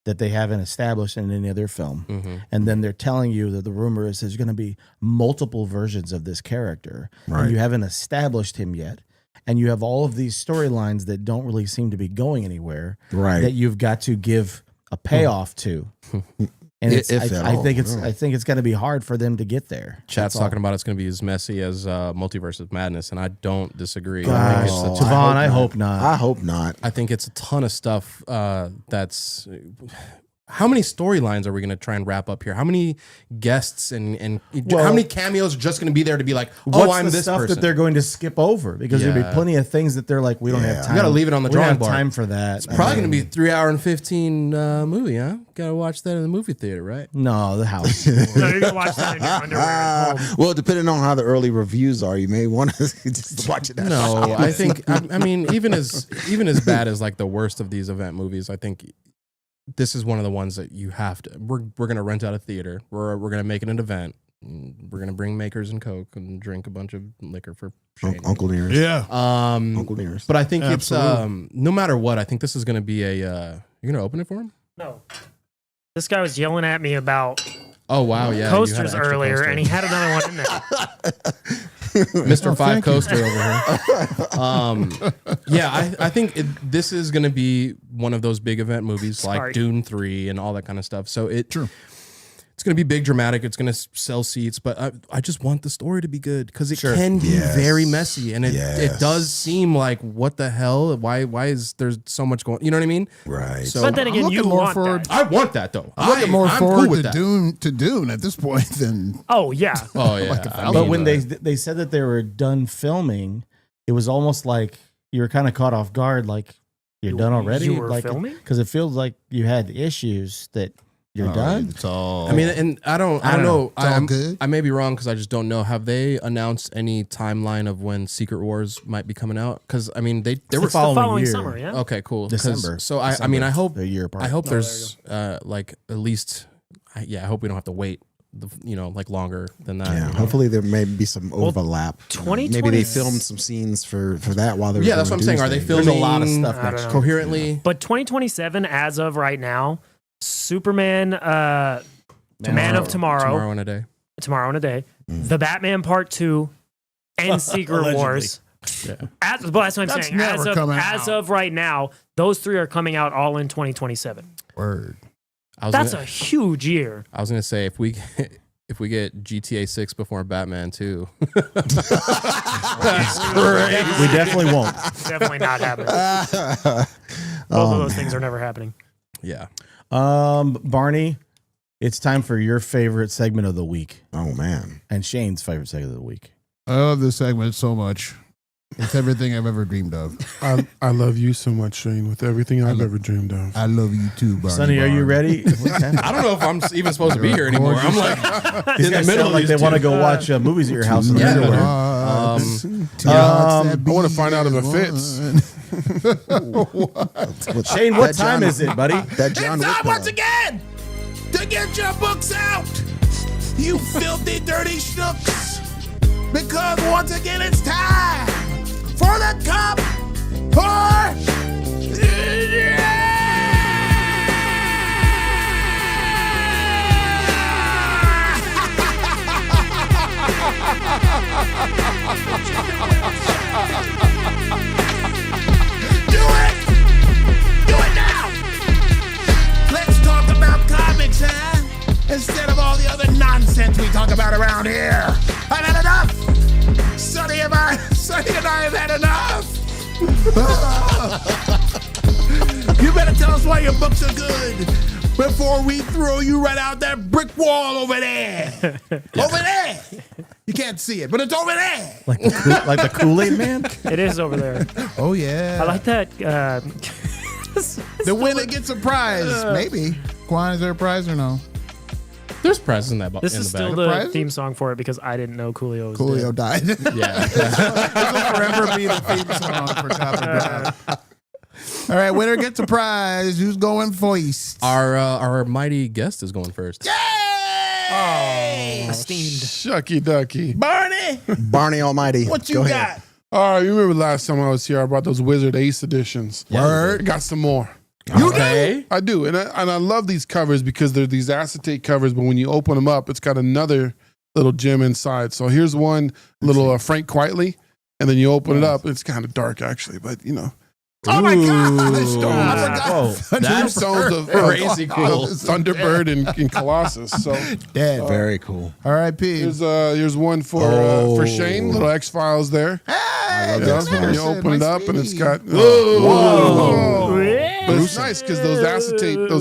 that they haven't established in any other film. Mm-hmm. And then they're telling you that the rumor is there's going to be multiple versions of this character. Right. And you haven't established him yet. And you have all of these storylines that don't really seem to be going anywhere. Right. That you've got to give a payoff to. And it's, If at I all, think it's really. I think it's going to be hard for them to get there. Chat's That's all. talking about it's going to be as messy as Multiverse of Madness, and I don't disagree. Gosh, Tavon, I hope not. I hope not. I think it's a ton of stuff that's. How many storylines are we going to try and wrap up here? How many guests and Well, how many cameos are just going to be there to be like, oh, What's I'm the this stuff person? that they're going to skip over? Because there'll be Yeah. plenty of things that they're like, we don't have Yeah. time. You gotta leave it on the we don't drawing have board. time for that. Probably going to be a 3 hour and 15 movie, huh? Got to watch that in the movie theater, right? No, the house. No, you're gonna watch that in your underwear at home. Well, depending on how the early reviews are, you may want to just watch it. No, I think I mean even as bad as like the worst of these event movies, I think this is one of the ones that you have to. We're gonna rent out a theater. We're gonna make it an event. We're gonna bring makers and Coke and drink a bunch of liquor for shame. Uncle Nearest. Yeah. Uncle Nearest. But I think Absolutely. it's no matter what. I think this is gonna be a. You're gonna open it for him? No. This guy was yelling at me about Oh wow, yeah. you had an coasters extra earlier, coaster. and he had another one in there. Mr. Five Coaster over here. Yeah, I think this is going to be one of those big event movies like Dune 3 and all that kind of stuff. So it's going to be big, dramatic. It's going to sell seats, but I just want the story to be good because it can be very messy, and it does seem like, what the hell? Why is there so much going? You know what I mean? Right. So, but then again, you want that. I want that though. I'm looking more forward cool to Dune at this point than. Oh yeah. Oh yeah. But when they said that they were done filming, it was almost like you were kind of caught off guard. Like, you're done already. You were like, filming? Because it feels like you had issues that you're done. It's all. I mean, and I don't know. It's all good. I may be wrong because I just don't know. Have they announced any timeline of when Secret Wars might be coming out? Because I mean, they were The following summer, yeah. okay, cool. December. So I mean, I hope a year apart. I hope there's like at least I hope we don't have to wait like longer than that. Yeah, hopefully there may be some overlap. 2020 Maybe they filmed some scenes for that while they were That's what I'm saying. Are they filming There's a lot of stuff I don't next know. coherently? But 2027, as of right now, Superman, Man of Tomorrow in a day. Tomorrow in a Day, The Batman Part 2, and Secret Wars. Yeah. But that's what I'm That's saying. never coming As out. of right now, those three are coming out all in 2027. Word. That's a huge year. I was gonna say if we get GTA 6 before Batman 2, That's great. We definitely won't. Definitely not happening. Both of those things are never happening. yeah. Barney, it's time for your favorite segment of the week Oh man. and Shane's favorite segment of the week. I love this segment so much. It's everything I've ever dreamed of. I love you so much, Shane, with everything I've ever dreamed of. I love you too, Barney. Sonny, are you ready? I don't know if I'm even supposed to be here anymore. I'm like These in the guys middle sound of like they these want to two. go watch movies at your house in the Yeah. middle. I want to find out if it fits. Shane, what time is it, buddy? That John It's Wick time once pillow. again to get your books out, you filthy, dirty schnooks. Because once again, it's time for the cup for. Do it! Do it now! Let's talk about comics, huh? Instead of all the other nonsense we talk about around here. I've had enough! Sonny and I have had enough! You better tell us why your books are good before we throw you right out that brick wall over there. Over there! You can't see it, but it's over there! Like the Kool-Aid man? It is over there. Oh, yeah. I like that. The winner gets a prize. Maybe. Quan, is there a prize or no? There's prizes in that This in is the still bag. the Prizes? theme song for it because I didn't know Coolio was Coolio dead. died. Yeah. It'll forever be the theme song for Top of Drive. All right, winner gets a prize. Who's going first? Our mighty guest is going first. Esteemed. Shucky ducky. Barney, Barney Almighty. what you Go got? ahead. All right, you remember last time I was here, I brought those Wizard Ace editions. Word. I got some more. Okay. I do, and I love these covers because they're these acetate covers. But when you open them up, it's got another little gem inside. So here's one little Frank Quietly, and then you open it up. It's kind of dark actually, but you know. Oh my gosh! I Whoa. forgot. That's Tombstones of crazy cool. Thunderbird and Colossus. So Dead. Very cool. R.I.P. here's one for Shane. Little X Files there. Hey, Yeah, that's and you awesome. open it Nice up and it's speed. got. Whoa. But it's nice because those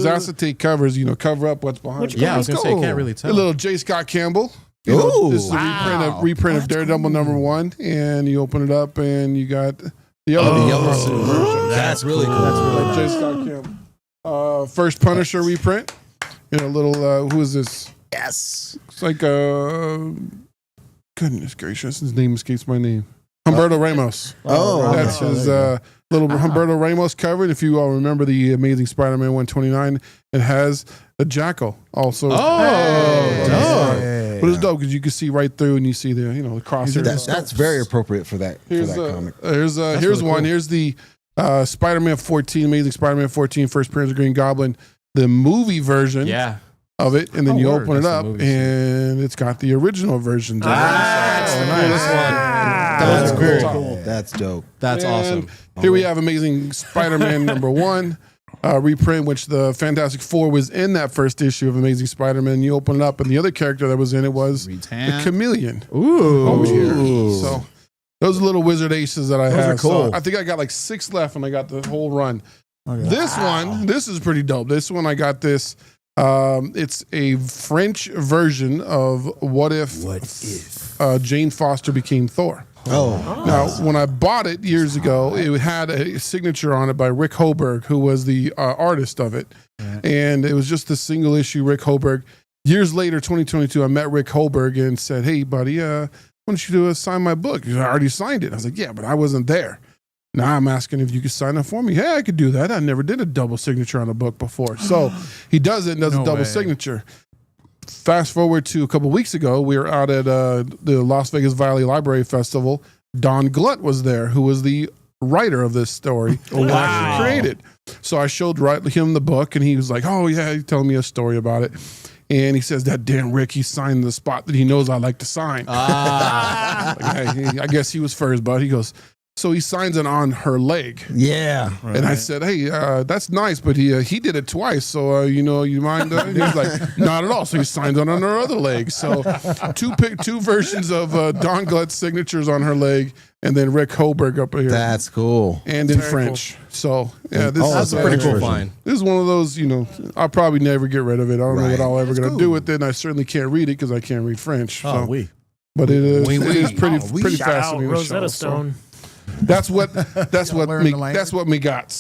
acetate covers, cover up what's behind. Yeah, I was gonna say, cool. can't really A tell. little J. Scott Campbell. Ooh. This is a reprint of Daredevil #1, and you open it up and you got the yellow version. That's really cool. J. Scott Campbell. First Punisher reprint. Who is this? Yes. It's like goodness gracious, his name escapes my name. Humberto Ramos. Oh, That's his little Humberto Ramos cover. And if you all remember the Amazing Spider-Man 129, it has a jackal also. But it's dope because you can see right through and you see the crosshairs. That's very appropriate for that comic. Here's really one. cool. Here's the Spider-Man 14, Amazing Spider-Man 14, First Appearance of Green Goblin, the movie version. Yeah. of it, and then you word. open it That's the up, movie scene. and it's got the original versions. of it. That's the coolest one. That's That's very cool. cool. That's dope. That's And awesome. Here we have Amazing Spider-Man #1 reprint, which the Fantastic Four was in that first issue of Amazing Spider-Man. You open it up, and the other character that was in it was the Retan. Chameleon. Ooh. So those are little wizard aces that I have. are cool. So I think I got like 6 left, and I got the whole run. This one, this is pretty dope. This one, I got this. It's a French version of What If Jane Foster became Thor. Oh, Now, when I bought it years ago, it had a signature on it by Rick Hoberg, who was the artist of it. And it was just a single issue, Rick Hoberg. Years later, 2022, I met Rick Hoberg and said, "Hey, buddy, why don't you sign my book?" He said, "I already signed it." I was like, "Yeah, but I wasn't there." Now I'm asking if you could sign it for me. Hey, I could do that. I never did a double signature on a book before. So he does it and does No a double way. signature. Fast forward to a couple weeks ago, we were out at the Las Vegas Valley Library Festival. Don Glutt was there, who was the writer of this story and actually created. So I showed him the book, and he was like, "Oh yeah," he's telling me a story about it. And he says that damn Rick, he signed the spot that he knows I like to sign. Like, hey, I guess he was first, but he goes, so he signs it on her leg. yeah. And I said, "Hey, that's nice, but he did it twice, so you mind?" He was like, "Not at all." So he signed it on her other leg. So two versions of Don Glutt's signatures on her leg, and then Rick Hoberg up here, That's cool. and in French. So yeah, this Oh, is That's a pretty cool version. find. This is one of those, I'll probably never get rid of it. I don't know Right. what I'll ever That's gonna cool. do with it, and I certainly can't read it because I can't read French. Oh, so. we. But it is, Oui, it oui. is pretty Oh, oui. pretty Shout out fascinating. Rosetta show, so. Stone. That's what learn me the language. that's what me got.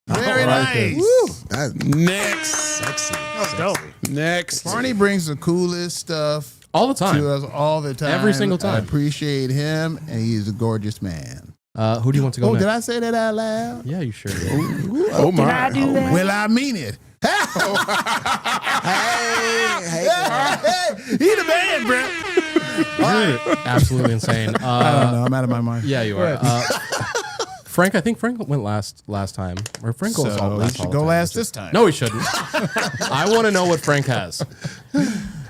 Very nice. That's Next, sexy. Dope. next. Barney brings the coolest stuff All the to time. us all the time. Every single I time. appreciate him, and he's a gorgeous man. Who do you want to go Oh, next? did I say that out loud? Yeah, you sure did. Oh Did I my! do that? Well, I mean it. Hey, He the man, bro. Absolutely insane. I don't know. I'm out of my mind. Yeah, you are. Frank, I think Frank went last time. Or Frank goes all So he last. should all go the time. last this time. No, he shouldn't. I want to know what Frank has.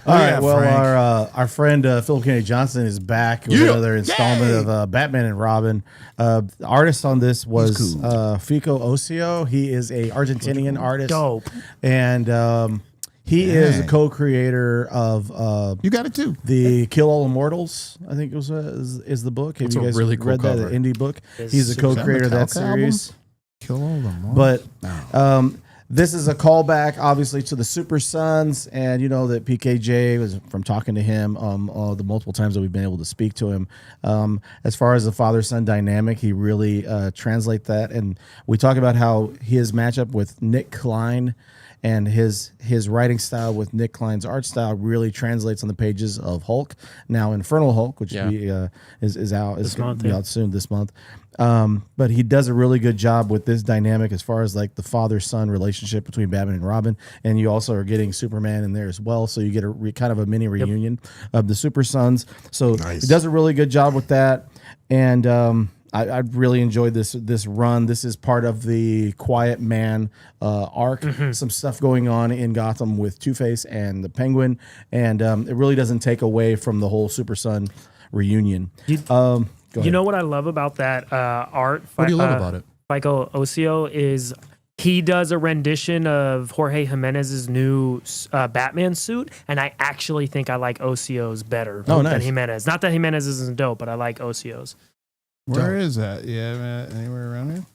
All right. yeah, Well, Frank. our friend Philip Kennedy Johnson is back with another installment of Batman and Robin. The artist on this was Fico Ocio. He is a Argentinian artist. Dope. And he is a co-creator of You got it too. the Kill All Immortals. I think it was is the book. Have It's you a guys really cool read that cover. indie book? Is He's a co-creator of that Metallica album? series. Kill all of them. But this is a callback, obviously, to the ShimpSonS, and you know that PKJ was from talking to him the multiple times that we've been able to speak to him. As far as the father-son dynamic, he really translates that, and we talk about how his matchup with Nick Klein and his writing style with Nick Klein's art style really translates on the pages of Hulk. Now, Infernal Hulk, which is out, is going month, to be yeah. out soon this month. But he does a really good job with this dynamic as far as like the father-son relationship between Batman and Robin, and you also are getting Superman in there as well, so you get a kind of a mini reunion of the ShimpSonS. So he does a really good job with that, and I really enjoyed this run. This is part of the Quiet Man arc. Some stuff going on in Gotham with Two-Face and the Penguin, and it really doesn't take away from the whole ShimpSonS reunion. Go You ahead. know what I love about that art? What do you love about it? Fico Ocio is he does a rendition of Jorge Jimenez's new Batman suit, and I actually think I like Ocio's better Oh, than nice. Jimenez. Not that Jimenez isn't dope, but I like Ocio's. Where is that? Yeah, anywhere around here?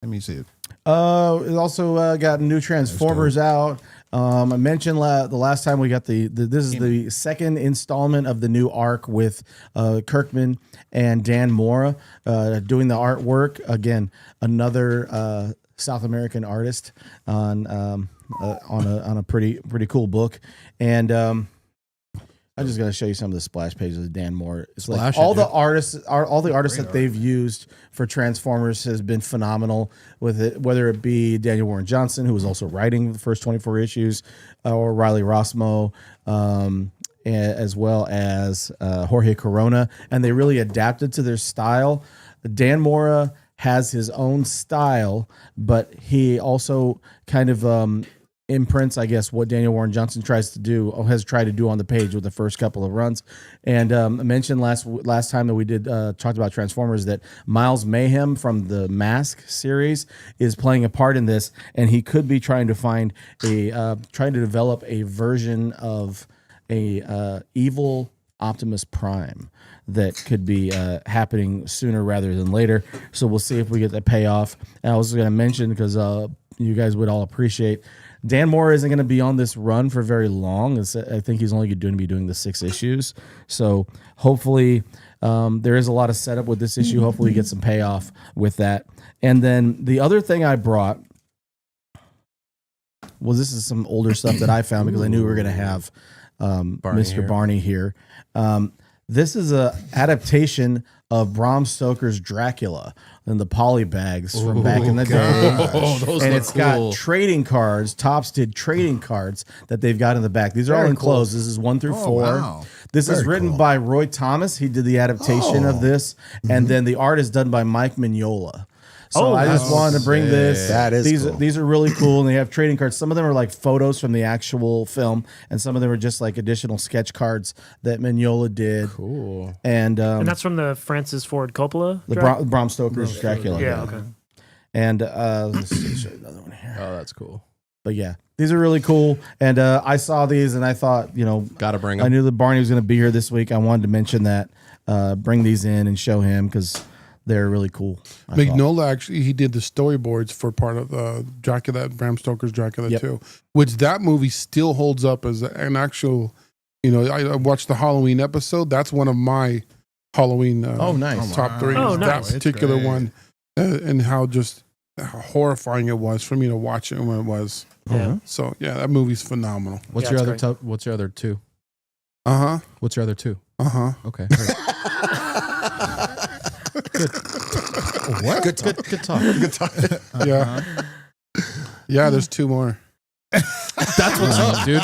Let me see it. It also got new Transformers out. I mentioned the last time we got this is the second installment of the new arc with Kirkman and Dan Mora doing the artwork. Again, another South American artist on a pretty cool book. And I'm just gonna show you some of the splash pages of Dan Moore. It's like Splash it, all the dude. artists that they've used for Transformers has been phenomenal with it, whether it be Daniel Warren Johnson, who was also writing the first 24 issues, or Riley Rossmo, as well as Jorge Corona, and they really adapted to their style. Dan Mora has his own style, but he also kind of imprints, I guess, what Daniel Warren Johnson has tried to do on the page with the first couple of runs. And I mentioned last time that we did talked about Transformers that Miles Mayhem from the Mask series is playing a part in this, and he could be trying to develop a version of a evil Optimus Prime that could be happening sooner rather than later. So we'll see if we get the payoff. And I was going to mention, because you guys would all appreciate, Dan Moore isn't going to be on this run for very long. I think he's only going to be doing the 6 issues. So hopefully there is a lot of setup with this issue. Hopefully we get some payoff with that. And then the other thing I brought was, this is some older stuff that I found because I knew we were going to have Mr. Barney here. This is a adaptation of Bram Stoker's Dracula and the poly bags from back in the day. And it's got trading cards. Topps did trading cards that they've got in the back. These are all enclosed. This is 1 through 4. Wow. This is written by Roy Thomas. He did the adaptation of this. And then the art is done by Mike Mignola. So I just wanted to bring this. That is cool. These are really cool, and they have trading cards. Some of them are like photos from the actual film, and some of them are just like additional sketch cards that Mignola did. Cool. And that's from the Francis Ford Coppola. the Bram Stoker's Dracula. Yeah. Okay. And let's see, show you another one here. Oh, that's cool. But yeah, these are really cool. And I saw these, and I thought, Gotta bring I them. knew that Barney was going to be here this week. I wanted to mention that, bring these in and show him because they're really cool. Mignola actually, he did the storyboards for part of Dracula, Bram Stoker's Dracula 2, which that movie still holds up as an actual. I watched the Halloween episode. That's one of my Halloween nice. top 3. Oh, nice. That particular one, and how horrifying it was for me to watch it when it was. Yeah. So yeah, that movie's phenomenal. What's Yeah, your it's other great. What's your other 2? What's your other 2? Okay. What? Good talk. Good talk. Good talk. Yeah. Yeah, there's 2 more. That's what's up, dude.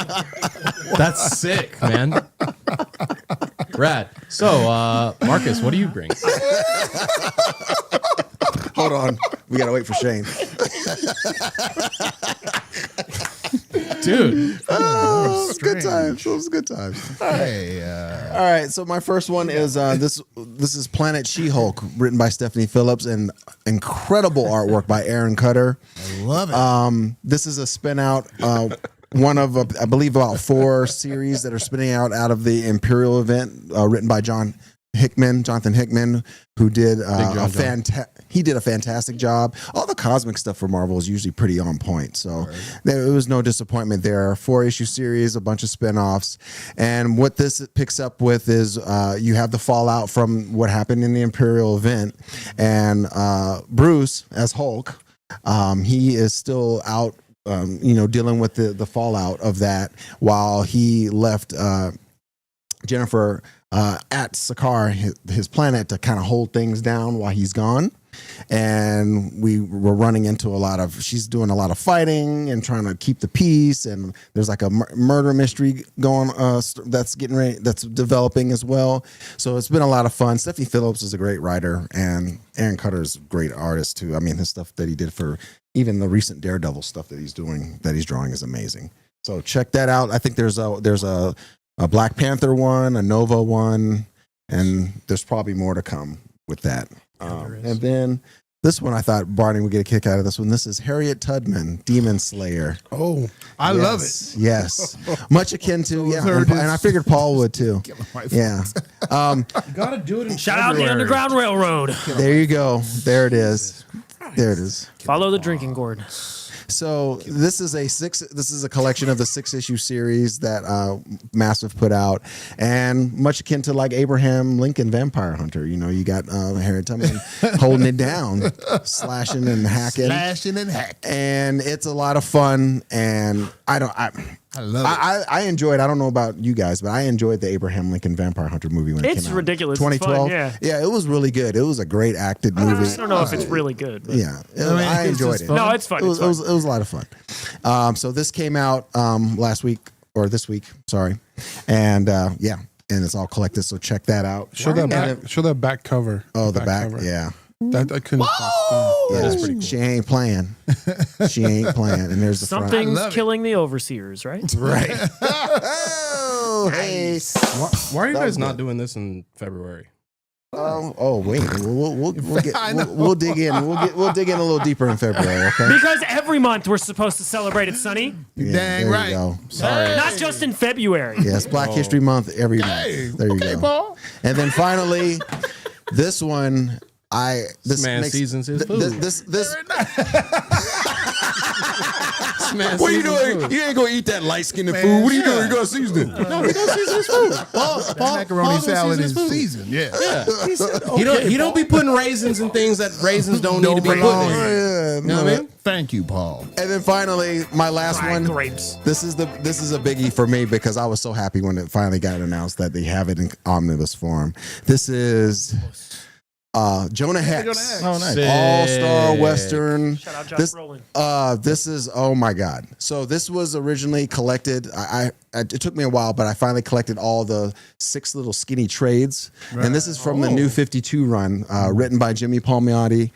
That's sick, man. Rad. So, Marcus, what do you bring? Hold on. We got to wait for Shane. Dude. Oh, it was good times. It was good times. Hey, All right, so my first one is this is Planet She-Hulk, written by Stephanie Phillips, and incredible artwork by Aaron Cutter. I love it. This is a spin out, one of I believe about 4 series that are spinning out of the Imperial event, written by Jonathan Hickman, who did he did a fantastic job. All the cosmic stuff for Marvel is usually pretty on point, so there was no disappointment there. 4-issue series, a bunch of spin-offs, and what this picks up with is you have the fallout from what happened in the Imperial event, and Bruce as Hulk, he is still out, dealing with the fallout of that, while he left Jennifer at Sakaar, his planet, to kind of hold things down while he's gone. And we were running into she's doing a lot of fighting and trying to keep the peace. And there's like a murder mystery going, that's developing as well. So it's been a lot of fun. Stephanie Phillips is a great writer, and Aaron Cutter is a great artist too. I mean, his stuff that he did for even the recent Daredevil stuff that he's drawing is amazing. So check that out. I think there's a Black Panther one, a Nova one, and there's probably more to come with that. And then this one, I thought Barney would get a kick out of this one. This is Harriet Tubman, Demon Slayer. Oh, I love it. Yes. Much akin to, and I figured Paul would too. Yeah. Gotta do it in Shout out the Underground Railroad. There you go. There it is. There it is. Follow the drinking gourd. So this is a collection of the 6-issue series that Massive put out, and much akin to like Abraham Lincoln Vampire Hunter. You got Harriet Tubman holding it down, slashing and hacking, and it's a lot of fun. And I love it. I enjoyed. I don't know about you guys, but I enjoyed the Abraham Lincoln Vampire Hunter movie when it came out. It's ridiculous. It's 2012. fun, yeah, it was really good. It was a great acted movie. I don't know if it's really good. But. Yeah, I enjoyed it. No, it's fun. It was a lot of fun. So this came out this week, sorry, and and it's all collected. So check that out. show that back cover. Oh, the back cover. Yeah. That I couldn't. Yeah, is pretty cool. She ain't playing. She ain't playing. And there's the front. Something's love it. killing the overseers, right? Right. Oh, hey. Why are you guys not doing this in February? Wait. We'll dig in. We'll dig in a little deeper in February. Okay. Because every month we're supposed to celebrate it, Sonny. Yeah, Dang there right. You go. Sorry. Not just in February. Yeah, it's Black History Month every month. There you go. Paul. And then finally, this one. This man seasons his food. This Man, what are you seasons doing? food. You ain't gonna eat that light skinned food. What are you doing? You gonna season it? No, he don't season his food. Macaroni salad seasons is food. seasoned. Yeah. He don't be putting raisins and things that raisins don't need to be put in. Yeah, You know what I mean? Thank you, Paul. And then finally, my last Fried one. grapes. This is a biggie for me because I was so happy when it finally got announced that they have it in omnibus form. This is Jonah Hex. Oh, nice. All-star Western. Shout out Josh This, Brolin. this is, oh my God. So this was originally collected. It took me a while, but I finally collected all the 6 little skinny trades. And this is from the New 52 run, written by Jimmy Palmiotti.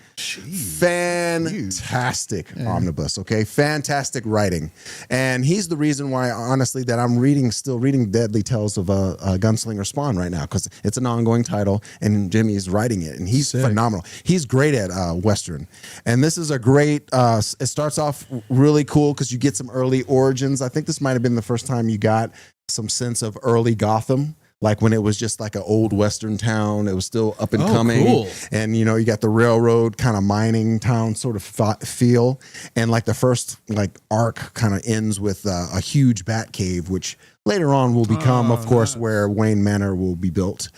Fantastic omnibus, okay? Fantastic writing. And he's the reason why, honestly, that I'm still reading Deadly Tales of a Gunslinger Spawn right now, because it's an ongoing title, and Jimmy's writing it, and he's phenomenal. He's great at Western. And this is a great, it starts off really cool because you get some early origins. I think this might have been the first time you got some sense of early Gotham, like when it was just like an old Western town. It was still up and coming. Cool. And, you got the railroad kind of mining town sort of feel. And like the first like arc kind of ends with a huge bat cave, which later on will become, of course, where Wayne Manor will be built.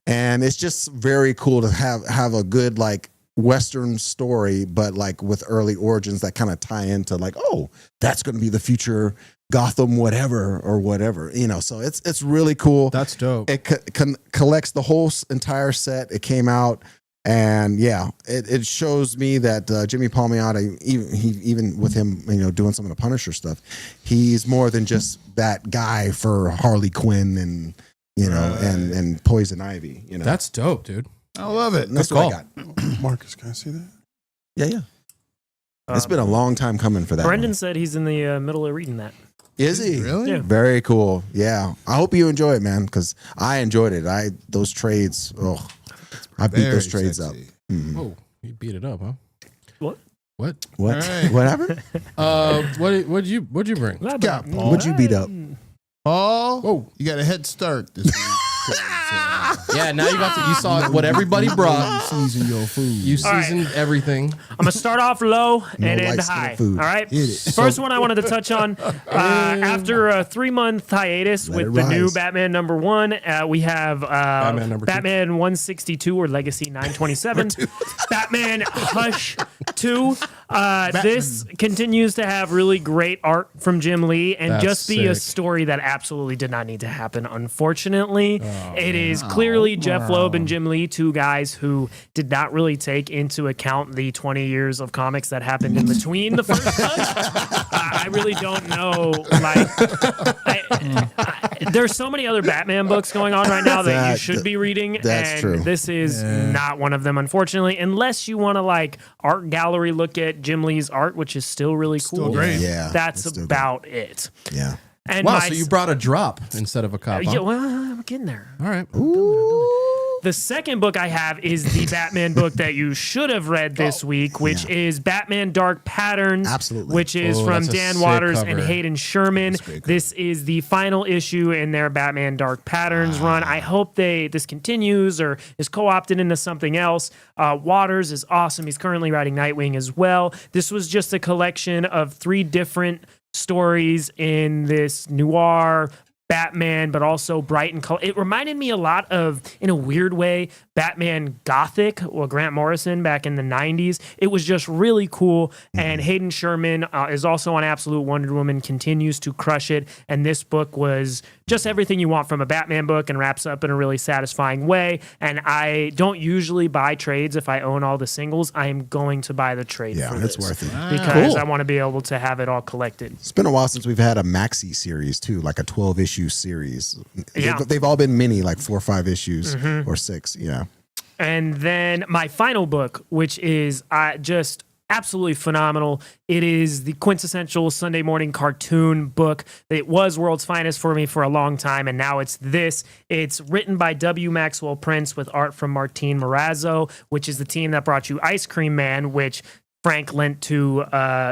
And it's just very cool to have a good like Western story, but like with early origins that kind of tie into like, oh, that's going to be the future Gotham, whatever. So it's really cool. That's dope. It collects the whole entire set. It came out, and yeah, it shows me that Jimmy Palmiotti, even with him, doing some of the Punisher stuff, he's more than just that guy for Harley Quinn and and Poison Ivy. That's dope, dude. I love it. That's what I got. Marcus, can I see that? Yeah. It's been a long time coming for that. Brendan one. said he's in the middle of reading that. Is he? Really? Yeah. Very cool. Yeah. I hope you enjoy it, man, because I enjoyed it. Those trades, I beat those Very trades sexy. up. Mhm. Oh, you beat it up, huh? What? What? What? All right. What happened? What'd you bring? got, Paul? What'd you beat up? Paul, Whoa. you got a head start this week. Yeah, now you saw what everybody brought. Season your food. You seasoned everything. I'm gonna start off low and end light-skinned high. food. All right. Hit it. First one I wanted to touch on after a 3-month hiatus Let with it the new rise. Batman #1, we have Batman number 2. Batman 162 or Legacy 927, Batman Hush 2. This continues to have really great art from Jim Lee and That's just be a sick. story that absolutely did not need to happen. Unfortunately, it is clearly Jeff Loeb and Jim Lee, two guys who did not really take into account the 20 years of comics that happened in between the first one. I really don't know. There's so many other Batman books going on right now that you should be reading, that's and true. this is not one of them, unfortunately, unless you want to like art gallery look at Jim Lee's art, which is still really cool. Still great. Yeah. That's it's still about it. good. Yeah. And Wow, my so you brought a drop instead of a cup. Huh? yeah, well, I'm getting there. All right. The second book I have is the Batman book that you should have read this week, which is Batman Dark Patterns. Absolutely. Which is Oh, from that's a Dan sick Waters cover. and Hayden Sherman. This is the final issue in their Batman Dark Patterns run. I hope this continues or is co-opted into something else. Waters is awesome. He's currently writing Nightwing as well. This was just a collection of 3 different stories in this noir Batman, but also bright and color. It reminded me a lot of, in a weird way, Batman Gothic or Grant Morrison back in the 90s. It was just really cool. And Hayden Sherman is also on Absolute Wonder Woman, continues to crush it. And this book was just everything you want from a Batman book and wraps up in a really satisfying way. And I don't usually buy trades if I own all the singles. I am going to buy the trade Yeah, for it's this worth it. because Cool. I want to be able to have it all collected. It's been a while since we've had a maxi series too, like a 12-issue series. Yeah. They've all been mini, like 4 or 5 issues or 6. Yeah. And then my final book, which is just absolutely phenomenal. It is the quintessential Sunday morning cartoon book. It was World's Finest for me for a long time, and now it's this. It's written by W. Maxwell Prince with art from Martin Morazzo, which is the team that brought you Ice Cream Man, which Frank lent to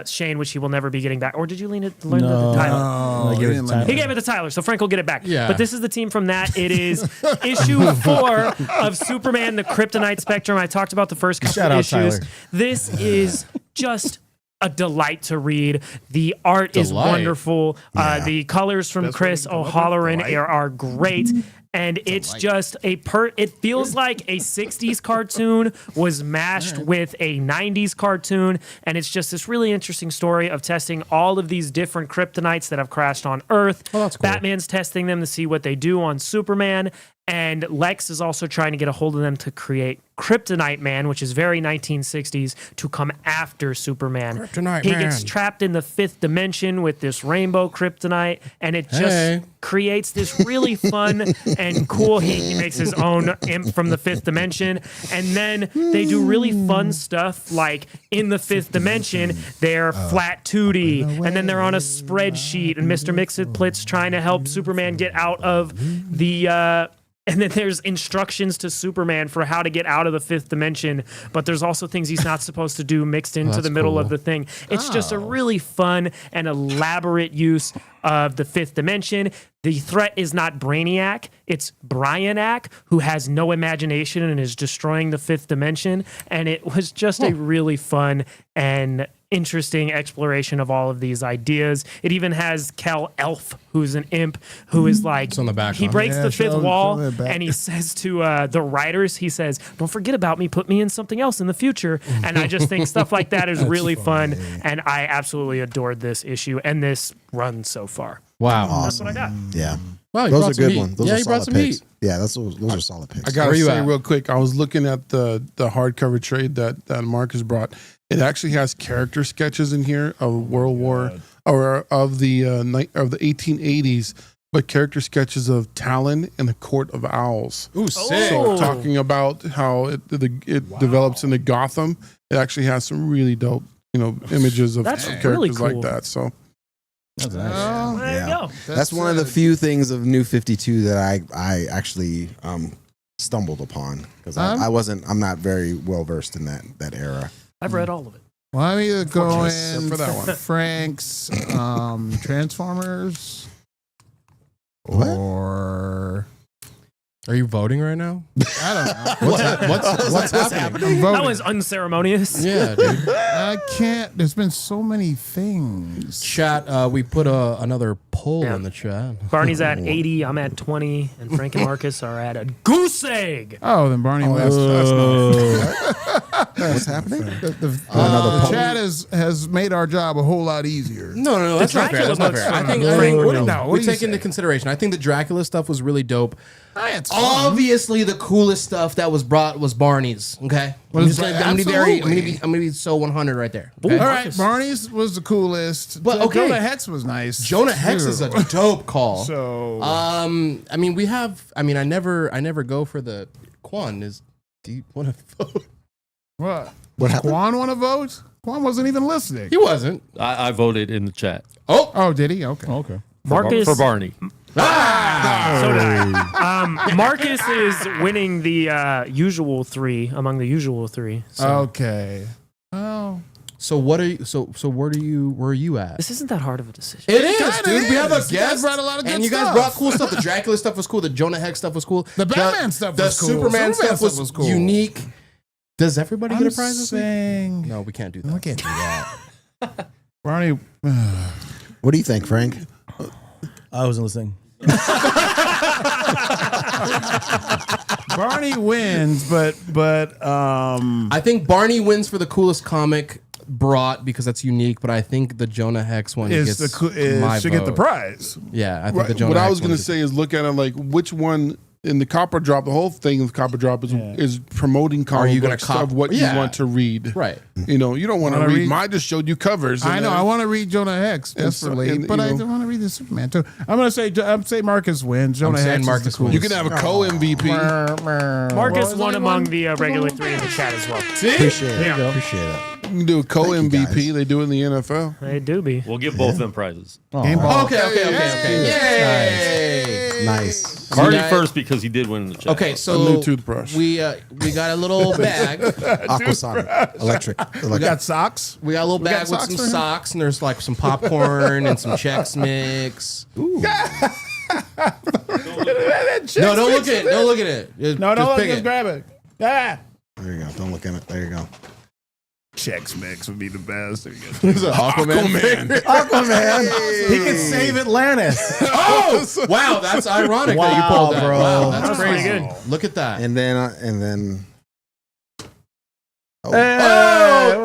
Shane, which he will never be getting back. Or did you learn it to Tyler? I gave it to Tyler. He gave it to Tyler, so Frank will get it back. Yeah. But this is the team from that. It is issue 4 of Superman, the Kryptonite Spectrum. I talked about the first couple Shout out, issues. Tyler. This is just a delight to read. The art is wonderful. The colors from Chris O'Halloran are great. And it's just it feels like a 60s cartoon was mashed with a 90s cartoon. And it's just this really interesting story of testing all of these different kryptonites that have crashed on Earth. Oh, that's cool. Batman's testing them to see what they do on Superman. And Lex is also trying to get a hold of them to create Kryptonite Man, which is very 1960s, to come after Superman. Kryptonite he Man. gets trapped in the 5th dimension with this rainbow kryptonite, and it just creates this really fun and cool. He makes his own imp from the 5th dimension, and then they do really fun stuff like in the 5th dimension, they're flat 2D, and then they're on a spreadsheet, and Mr. Mxyzptlk's trying to help Superman get out of the... And then there's instructions to Superman for how to get out of the 5th dimension, but there's also things he's not supposed to do mixed into the middle of the thing. It's just a really fun and elaborate use of the 5th dimension. The threat is not Brainiac, it's Bryanak, who has no imagination and is destroying the 5th dimension. And it was just a really fun and interesting exploration of all of these ideas. It even has Kal-Elf, who's an imp, who is like, It's on the back, he huh? breaks the 5th wall, show it back. and he says to the writers, he says, don't forget about me, put me in something else in the future. And I just think stuff like that is really fun, and I absolutely adored this issue and this run so far. Wow. That's what I got. Yeah. Wow, you Those brought are some good heat. ones. Those Yeah, are you brought solid some picks. heat. Yeah, those are solid picks. I gotta Where you say at? real quick, I was looking at the hardcover trade that Marcus brought. It actually has character sketches in here of World War or of the 1880s, but character sketches of Talon and the Court of Owls. Ooh, sick. Oh. Talking about how it develops into Gotham. It actually has some really dope, images of That's characters really cool. like that. So That's nice. There you go. That's one of the few things of New 52 that I actually stumbled upon because I'm not very well versed in that era. I've read all of it. Well, I'm either going Except for that one. Frank's Transformers What? or Are you voting right now? I don't know. What's happening? I'm voting. That was unceremonious. Yeah, dude. I can't. There's been so many things. Chat, we put another poll Yeah. in the chat. Barney's at 80, I'm at 20, and Frank and Marcus are at a goose egg. Oh, then Barney West. What's happening? The poll. chat has made our job a whole lot easier. No, that's not fair. Dracula That's not books fair. I from think Frank What do would you know. know? we What do you take into say? consideration. I think the Dracula stuff was really dope. It's fun. Obviously, the coolest stuff that was brought was Barney's. Okay, Well, I'm gonna absolutely. be so 100 right there. Okay? All right, Barney's was the coolest. But, okay. Jonah Hex was nice. Jonah Hex too. is a dope call. So I never go for the Quan. Do you want to vote? what? What happened? Quan want to vote? Quan wasn't even listening. He wasn't. I voted in the chat. Oh, did he? Okay. Okay. Marcus. For Barney. So did I. Marcus is winning the usual 3 among the usual 3. So Okay. Oh, So what are you? So where are you at? this isn't that hard of a decision. It is, kinda dude. We have a is. You guys guest, brought a lot of good and you guys stuff. brought cool stuff. The Dracula stuff was cool. The Jonah Hex stuff was cool. The Batman stuff was cool. The Superman stuff was, stuff was cool. unique. Does everybody get I'm a prize this week? saying. No, we can't do I that. can't do that. Barney. What do you think, Frank? I wasn't listening. Barney wins, but I think Barney wins for the coolest comic brought because that's unique. But I think the Jonah Hex one is gets the my should get the vote. prize. Yeah, I think the Jonah. What I Hex was one going to say is look at it like which one in the Copper Drop, the whole thing of Copper Drop is promoting Are you comic gonna books cop- of what Yeah. you want to read. Right. You know, you don't want to Wanna read. read- I just showed you covers. I and know. then- I want to read Jonah Hex desperately, and, but you I know- don't want to read the Superman too. I'm say Marcus wins. Jonah saying Hex Marcus is the wins. You can have a co-MVP. Marcus won among the regular three in the chat as well. Appreciate it. Yeah. Appreciate it. You can do a co-MVP. They do it in the NFL. They do be. We'll give both them prizes. Game ball. Okay. Yay! Nice. Marty guys- first because he did win in the chat. Okay, A so new toothbrush. we got a little bag. Aquasonic. Electric. We got socks. We got a little bag with socks some for him? socks, and there's like some popcorn and some Chex Mix. No, don't look at it. Don't look at it. Just, No, just don't pick just it. grab it. Yeah. There you go. Don't look at it. There you go. Chex Mix would be the best. It's an Aquaman. Aquaman. He could save Atlantis. Oh, wow, that's ironic that you Wow, pulled that. bro. Wow, that's That's pretty crazy. good. Look at that. And then Oh, Hey,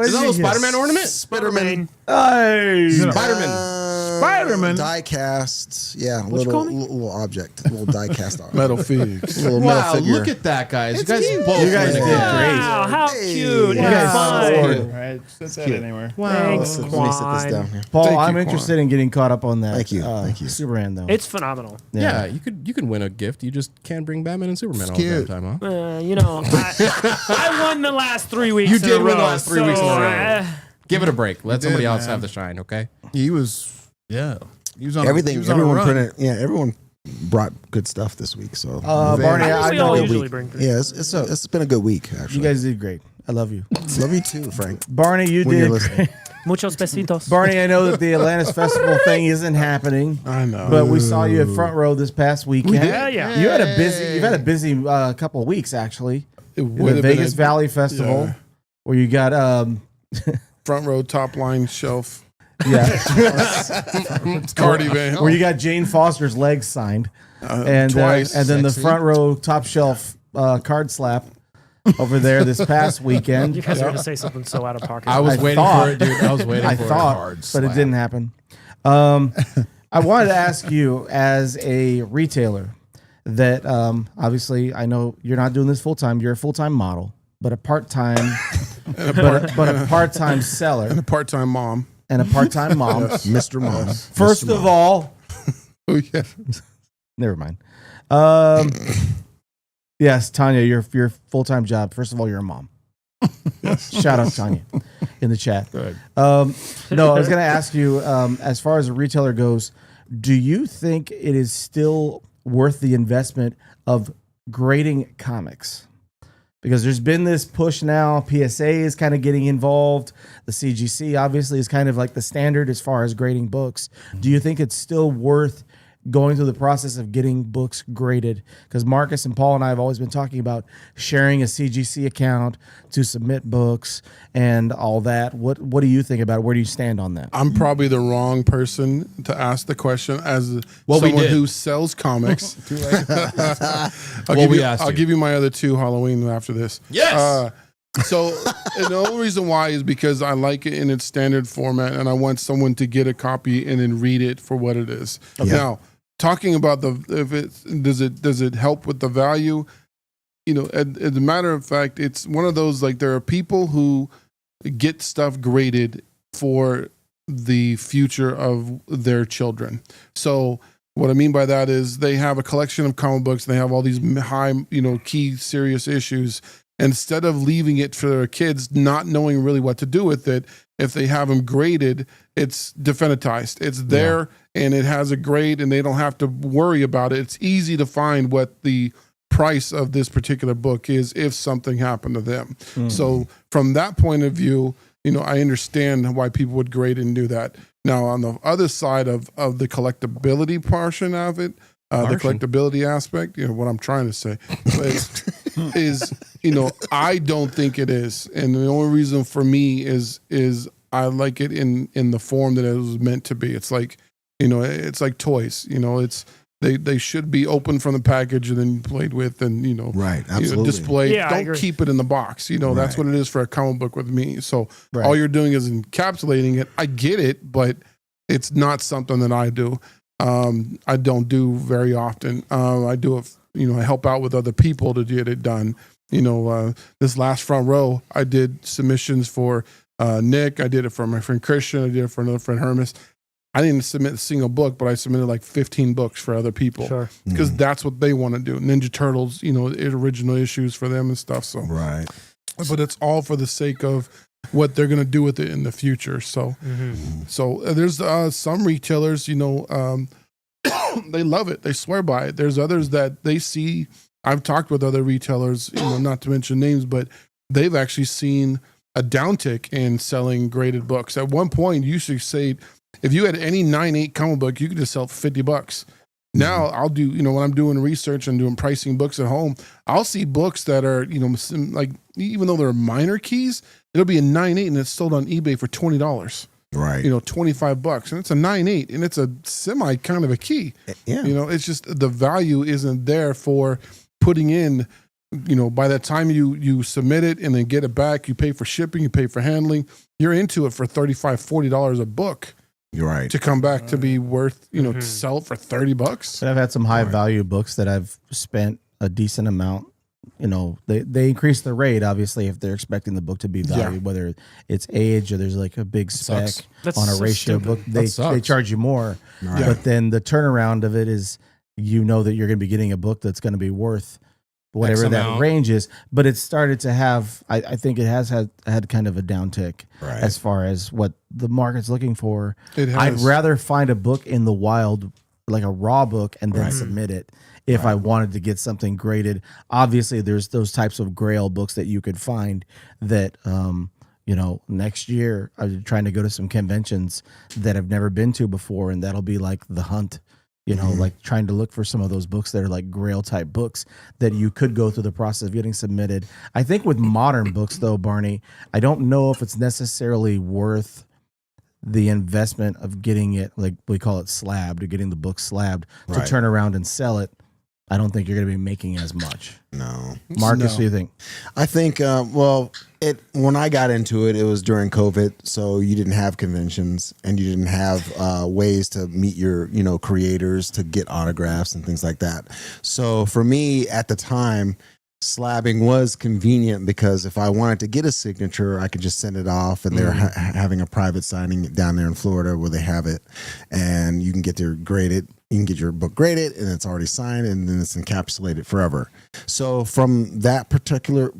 is that a little Spider-Man ornament? Spider-Man. Hey. Spider-Man. Spider-Man. Die cast. Yeah, What you call me? little object. Little die cast object. Metal figs. Little Wow, metal figure. look at that, guys. You guys both You guys win did again. great. Wow, how Hey. cute. You and guys fun. scored. All right, set that anywhere. Thanks, Let me sit this Quan. down here. Paul, Thank you, I'm Quan. interested in getting caught up on that. Thank you. Thank you. Superman, though. It's phenomenal. Yeah, you can win a gift. You just can't bring Batman and Superman all the cute. time, huh? I won the last 3 weeks. You in did a win the row, last 3 weeks in a row. uh, Give it a break. Let somebody else man. have the shine, okay? He was, yeah. He was on Everything. He was on a Everyone run. printed. Yeah, everyone brought good stuff this week. So Barney, I I think we know all you usually bring. yeah, it's been a good week actually. guys did great. I love you. Love you too, Frank. Barney, you When you're did listening. great. Muchos besitos. Barney, I know that the Atlantis Festival thing isn't happening. I know. But we saw you at Front Row this past weekend. Yeah. You had a busy couple of weeks actually. It With would the have been Vegas a Valley Festival, yeah. where you got front row, top line shelf. Cardi van. where you got Jane Foster's legs signed, and twice. and then Sexy. the front row top shelf card slap over there this past weekend. You guys are going to say something so out of pocket. I was I waiting thought- for it, dude. I was waiting I for thought, it. but it didn't happen. I wanted to ask you, as a retailer, that obviously I know you're not doing this full time. You're a full time model, but a part time, but a part time seller And a part-time mom. and a part time mom. Mr. Mom. First of all, Oh yeah. never mind. Yes, Tanya, your full time job. First of all, you're a mom. Shout out Tanya in the chat. Good. No, I was going to ask you, as far as a retailer goes, do you think it is still worth the investment of grading comics? Because there's been this push now. PSA is kind of getting involved. The CGC obviously is kind of like the standard as far as grading books. Do you think it's still worth going through the process of getting books graded? Because Marcus and Paul and I have always been talking about sharing a CGC account to submit books and all that. What do you think about it? Where do you stand on that? I'm probably the wrong person to ask the question as Well, we someone did. who sells comics. We asked I'll you. give you my other two Halloween after this. Yes! So and the only reason why is because I like it in its standard format, and I want someone to get a copy and then read it for what it is. Now, talking about does it help with the value? You know, as a matter of fact, it's one of those, like, there are people who get stuff graded for the future of their children. So what I mean by that is they have a collection of comic books. They have all these high, key serious issues. Instead of leaving it for their kids, not knowing really what to do with it, if they have them graded, it's definitized. It's there and it has a grade, and they don't have to worry about it. It's easy to find what the price of this particular book is if something happened to them. So from that point of view, I understand why people would grade and do that. Now, on the other side of the collectability portion of it, the collectability aspect, what I'm trying to say is, I don't think it is. And the only reason for me is I like it in the form that it was meant to be. It's like, it's like toys, it's, they should be open from the package and then played with and, Right, absolutely. displayed. Yeah, I Don't agree. keep it in the box. That's Right. what it is for a comic book with me. So Right. all you're doing is encapsulating it. I get it, but it's not something that I do. I don't do very often. I do it I help out with other people to get it done. This last front row, I did submissions for Nick. I did it for my friend Christian. I did it for another friend Hermes. I didn't submit a single book, but I submitted like 15 books for other people. Sure. Because that's what they want to do. Ninja Turtles, original issues for them and stuff. So Right. but it's all for the sake of what they're going to do with it in the future. So, there's some retailers, they love it. They swear by it. There's others that they see. I've talked with other retailers, not to mention names, but they've actually seen a downtick in selling graded books. At one point, you should say, if you had any 9/8 comic book, you could just sell for $50. Now I'll do, when I'm doing research and doing pricing books at home, I'll see books that are, like, even though they're minor keys, it'll be a 9/8 and it's sold on eBay for $20. Right. $25, and it's a 9/8 and it's a semi kind of a key. Yeah. It's just the value isn't there for putting in, by the time you submit it and then get it back, you pay for shipping, you pay for handling, you're into it for $35-$40 a book. You're right. To come back to be worth, to sell it for $30. But I've had some high value books that I've spent a decent amount. They increase the rate, obviously, if they're expecting the book to be valued, whether it's age or there's like a big spec on a so ratio stupid. book. They charge you more. Right. But then the turnaround of it is, that you're going to be getting a book that's going to be worth whatever X that amount. range is. But it's started to have, I think it has had kind of a downtick Right. as far as what the market's looking for. It has. I'd rather find a book in the wild, like a raw book, and then submit it if I wanted to get something graded. Obviously, there's those types of grail books that you could find that, next year I'm trying to go to some conventions that I've never been to before, and that'll be like the hunt. Like trying to look for some of those books that are like grail type books that you could go through the process of getting submitted. I think with modern books, though, Barney, I don't know if it's necessarily worth the investment of getting it, like we call it slabbed, or getting the book slabbed to Right. turn around and sell it. I don't think you're going to be making as much. No. Marcus, No. what do you think? I think, when I got into it, it was during COVID, so you didn't have conventions and you didn't have ways to meet your, creators to get autographs and things like that. So for me at the time, slabbing was convenient because if I wanted to get a signature, I could just send it off, and they're having a private signing down there in Florida where they have it, and you can get their graded. You can get your book graded, and it's already signed, and then it's encapsulated forever. So from that particular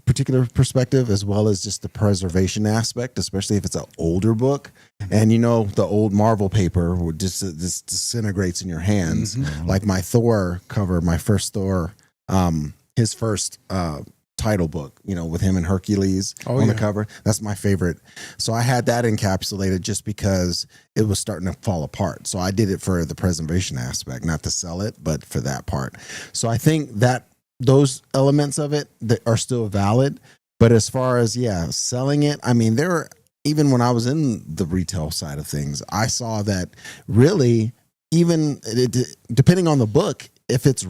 perspective, as well as just the preservation aspect, especially if it's an older book, and the old Marvel paper would just disintegrates in your hands. Like my Thor cover, my first Thor, his first title book, with him and Hercules on the cover. That's my favorite. So I had that encapsulated just because it was starting to fall apart. So I did it for the preservation aspect, not to sell it, but for that part. So I think that those elements of it that are still valid. But as far as, selling it, I mean, even when I was in the retail side of things, I saw that really, depending on the book, if it's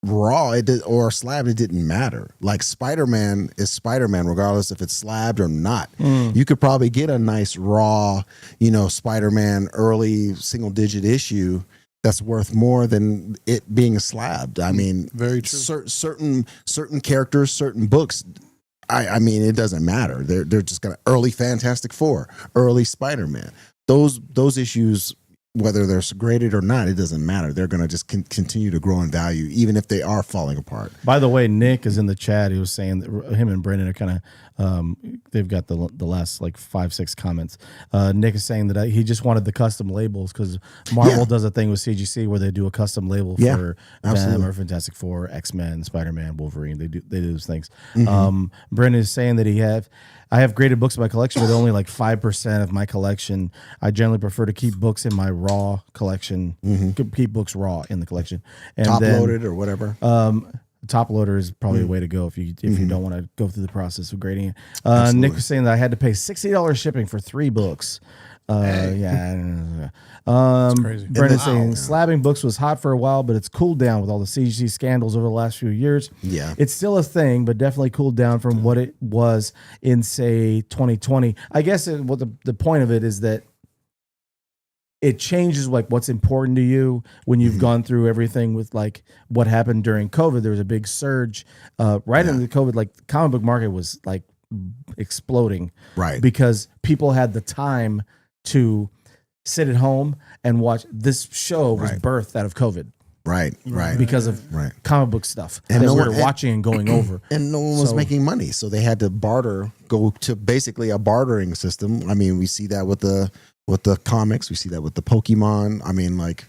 raw or slabbed, it didn't matter. Like Spider-Man is Spider-Man regardless if it's slabbed or not. You could probably get a nice raw Spider-Man early single digit issue that's worth more than it being slabbed. I mean, Very true. certain characters, certain books, I mean, it doesn't matter. They're just gonna early Fantastic Four, early Spider-Man, those issues, whether they're graded or not, it doesn't matter. They're going to just continue to grow in value, even if they are falling apart. By the way, Nick is in the chat. He was saying that him and Brendan are kind of, they've got the last like 5-6 comments. Nick is saying that he just wanted the custom labels because Marvel does a thing with CGC where they do a custom label for them or Fantastic Four, X-Men, Spider-Man, Wolverine. They do those things. Brendan is saying that I have graded books in my collection, but only like 5% of my collection. I generally prefer to keep books in my raw collection. Keep books raw in the collection. And Top loaded or whatever. Top loader is probably a way to go if you don't want to go through the process of grading it. Nick was saying that I had to pay $60 shipping for 3 books. Crazy. Brendan's saying slabbing books was hot for a while, but it's cooled down with all the CGC scandals over the last few years. Yeah. It's still a thing, but definitely cooled down from what it was in, say, 2020. I guess what the point of it is that it changes like what's important to you when you've gone through everything with like what happened during COVID. There was a big surge right into COVID. Like the comic book market was like exploding, Right. Because people had the time to sit at home and watch. This show was Right. birthed out of COVID Right. Right. because of Right. comic book stuff And that no we one- were watching and going over. And no one was So- making money, so they had to go to basically a bartering system. I mean, we see that with the comics, we see that with the Pokemon. I mean, like,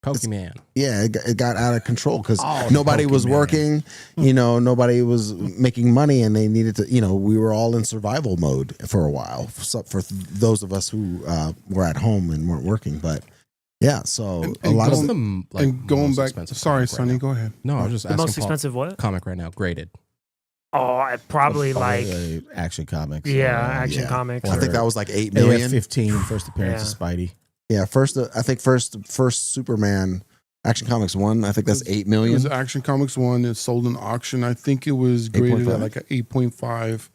Pokemon. yeah, it got out of control because Oh, nobody was Pokemon. working, nobody was making money, and they needed to, we were all in survival mode for a while. For those of us who were at home and weren't working, but yeah, so And a lot What's of the and going most back, expensive sorry, comic right Sonny, now? go ahead. No, I was just The asking most Paul. expensive what? Comic right now, graded. Oh, probably like Action Comics. Action yeah. comics. I think that was like 8 They had million. 15 first appearance of Spidey. Yeah, I think first Superman Action Comics 1, I think that's 8 It million. was Action Comics 1. It sold in auction. I think it was graded 8.5? at like an 8.5.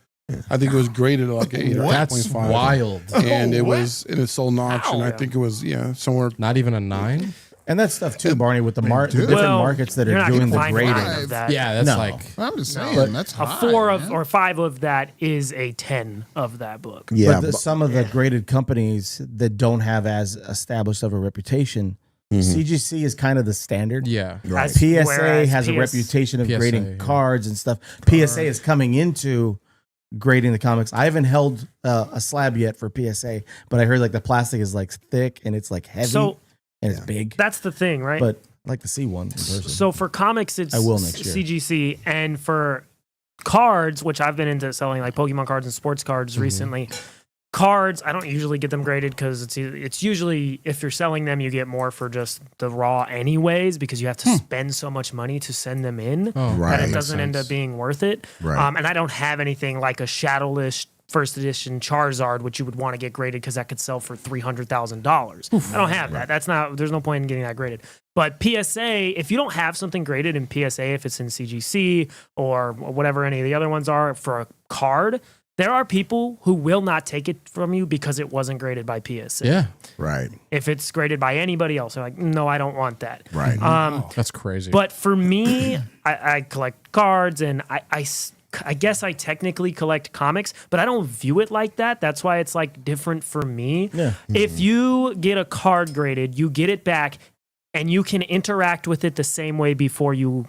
I think it was graded at like an 8 or That's 8.5. wild. And it sold in auction. I Ow. think it was somewhere. Not even a 9. And that stuff too, Barney, with the They the do. different Well, markets that you're are not doing gonna the find grading. nine of that. Yeah, that's No. like I'm just saying But that's A high, 4 man. or 5 of that is a 10 of that book. Yeah, But some of the graded companies that don't have as established of a reputation, CGC is kind of the standard. yeah. right. As- PSA whereas has a PS reputation of PSA, grading yeah. cards and stuff. PSA is coming into grading the comics. I haven't held a slab yet for PSA, but I heard like the plastic is like thick and it's like heavy So and it's big. that's the thing, right? But I'd like to see one in person. So for comics, it's I will next year. CGC, and for cards, which I've been into selling like Pokemon cards and sports cards Mm-hmm. recently. Cards, I don't usually get them graded because it's usually if you're selling them, you get more for just the raw anyways because you have to spend so much money to send them in Oh, that Right. it doesn't end up being worth it. Right. And I don't have anything like a Shadowless first edition Charizard, which you would want to get graded because that could sell for $300,000. I don't have that. That's not. There's no point in getting that graded. But PSA, if you don't have something graded in PSA, if it's in CGC or whatever any of the other ones are for a card, there are people who will not take it from you because it wasn't graded by PSA. Yeah. Right. If it's graded by anybody else, they're like, no, I don't want that. Right. That's crazy. But for me, I collect cards and I guess I technically collect comics, but I don't view it like that. That's why it's like different for me. Yeah. If you get a card graded, you get it back and you can interact with it the same way before you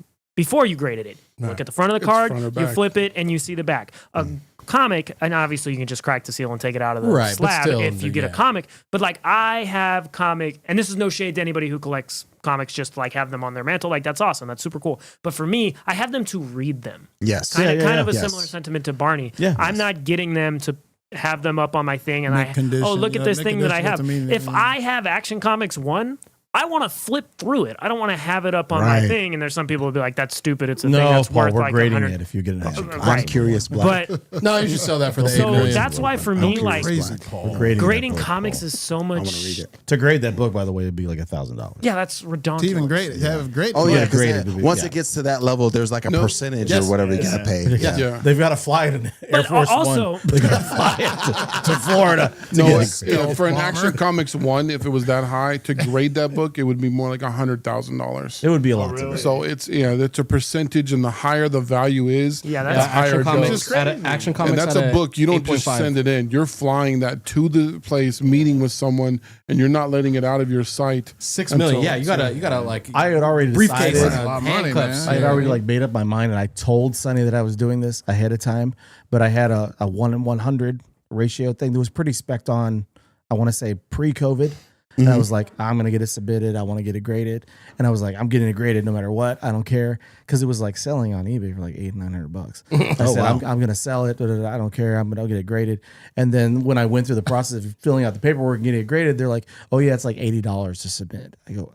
graded it. Look at the front of the It's card, front or you back. flip it and you see the back. A comic, and obviously you can just crack the seal and take it out of the Right, but slab still, if you get a yeah. comic. But like I have comic, and this is no shade to anybody who collects comics, just to like have them on their mantle. Like that's awesome. That's super cool. But for me, I have them to read them. Yes. Kind of a Yes. similar sentiment to Barney. Yeah. I'm not getting them to have them up on my thing and Mint condition, look at yeah, this mint thing that I condition, have. that's what I mean. If I have Action Comics 1, I want to flip through it. I don't want to have it up on my Right. thing. And there's some people who be like, "That's stupid. It's a thing no, that's Paul, worth we're like grading 100." it if you get an action. I'm Right. curious black. But no, you should sell that for the 8 so million. that's why for me, like Crazy, Paul. Grading, grading that book, comics Paul. is so I want much. to read it. To grade that book, by the way, it'd be like $1,000. Yeah, that's redonkulous. To even great, have great. Oh yeah, 'cause graded to be- once yeah. it gets to that level, there's like a No. percentage Yes. or whatever you gotta pay. Yeah. They've got to fly it in Air But Force also- One. They got to fly it to Florida. To No, get it's, for an Action Comics 1, if it was that high to grade that book, it would be more like $100,000. it would be a lot. to So it's a percentage, and the higher the value is, Yeah, the that's higher Action it Comics goes. Action Comics. And that's at a book. You don't just 8.5. send it in. You're flying that to the place, meeting with someone, and you're not letting it out of your sight. 6 million. until- Yeah, you gotta like I had already briefcase decided. and a lot of money, handcuffs. man. I had already like made up my mind, and I told Sonny that I was doing this ahead of time. But I had a 1:100 ratio thing that was pretty spec'd on. I want to say pre-COVID. And I was like, I'm gonna get it submitted. I want to get it graded, and I was like, I'm getting it graded no matter what. I don't care, because it was like selling on eBay for like $800-900. I said, wow. I'm gonna sell it. I don't care. I'll get it graded. And then when I went through the process of filling out the paperwork and getting it graded, they're like, oh yeah, it's like $80 to submit. I go,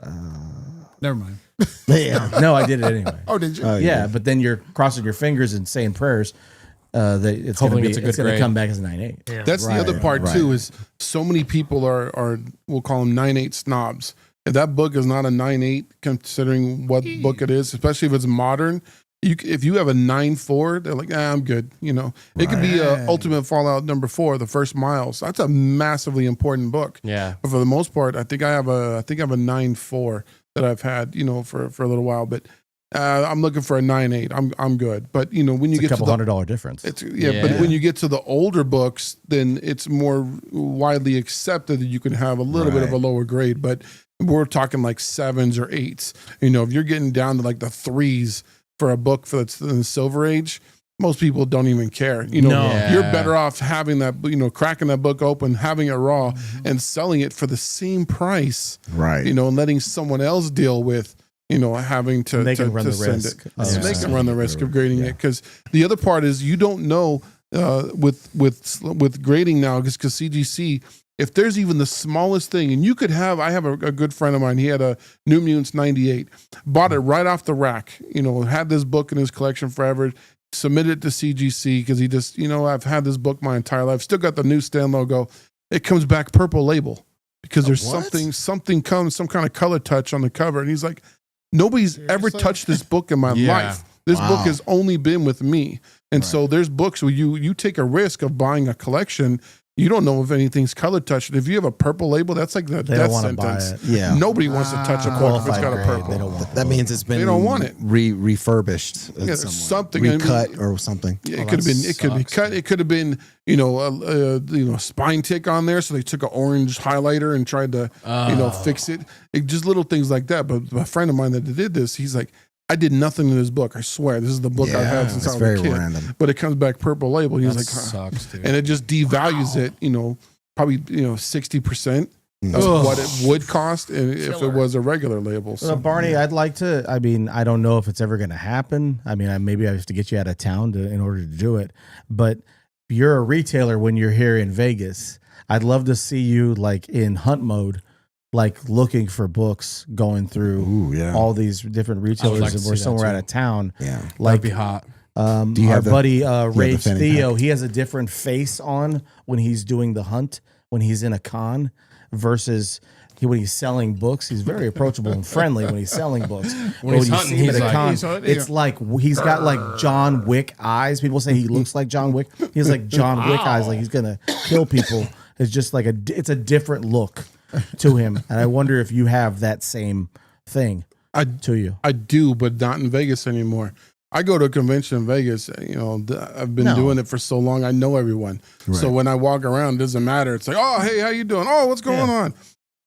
Never mind. Yeah. no, I did it anyway. Oh, did you? Yeah, but then you're crossing your fingers and saying prayers that it's going Hoping to it's a good it's going to grade. come back as a 9.8. Yeah. That's the other part right. too. Is so many people are we'll call them 9.8 snobs. If that book is not a 9.8, considering what book it is, especially if it's modern, if you have a 9.4, they're like, I'm good. You know, it could be Ultimate Fallout #4, The First Miles. That's a massively important book. Yeah. But for the most part, I think I have a 9.4 that I've had, you know, for a little while. But I'm looking for a 9.8. I'm good. But you know, when you It's a get couple to the $100 difference. But when you get to the older books, then it's more widely accepted that you can have a little bit of a lower grade. But we're talking like 7s or 8s. You know, if you're getting down to like the 3s for a book that's in the Silver Age, most people don't even care. You know, you're better off having that, you know, cracking that book open, having it raw, and selling it for the same price. Right. You know, and letting someone else deal with, you know, having to They can run the send risk. it. So they can run the risk of grading it, because the other part is you don't know with grading now, because CGC, if there's even the smallest thing, and you could have, I have a good friend of mine, he had a New Mutants 98, bought it right off the rack, you know, had this book in his collection forever, submitted it to CGC because he just, you know, I've had this book my entire life, still got the newsstand logo. It comes back purple label because there's something comes, some kind of color touch on the cover. And he's like, nobody's ever touched this book in my life. This book has only been with me. And so there's books where you take a risk of buying a collection. You don't know if anything's color touched. If you have a purple label, that's like the death sentence. Yeah. Nobody wants to touch a book if it's got a purple. They don't want That means it's been They don't want it. refurbished. Something recut or something. Yeah, it could have been. It could be cut. It could have been, you know, a spine tick on there. So they took an orange highlighter and tried to, you know, fix it. Just little things like that. But a friend of mine that did this, he's like, I did nothing in this book. I swear, this is the book I've had since I was very a kid. random. But it comes back purple label. He's like, sucks, dude. and it just devalues it. You know, probably 60%. That's what it would cost if it was a regular label. So Barney, I'd like to. I mean, I don't know if it's ever going to happen. I mean, maybe I have to get you out of town in order to do it. But you're a retailer when you're here in Vegas. I'd love to see you like in hunt mode, like looking for books, going through all these different retailers, like to and we're see that somewhere too. out of town. Yeah. Like That'd be hot. you our have the- buddy the Rage fanny Theo, pack? he has a different face on when he's doing the hunt, when he's in a con, versus when he's selling books. He's very approachable and friendly when he's selling books. But he's you hunting, see him he's at a like- con, it's like he's got like John Wick eyes. People say he looks like John Wick. He has like John Wick eyes, like he's gonna kill people. It's just like it's a different look to him, and I wonder if you have that same thing to you. I do, but not in Vegas anymore. I go to a convention in Vegas. You know, I've been doing it for so long. I know everyone. So when I walk around, it doesn't matter. It's like, oh, hey, how you doing? Oh, what's going on?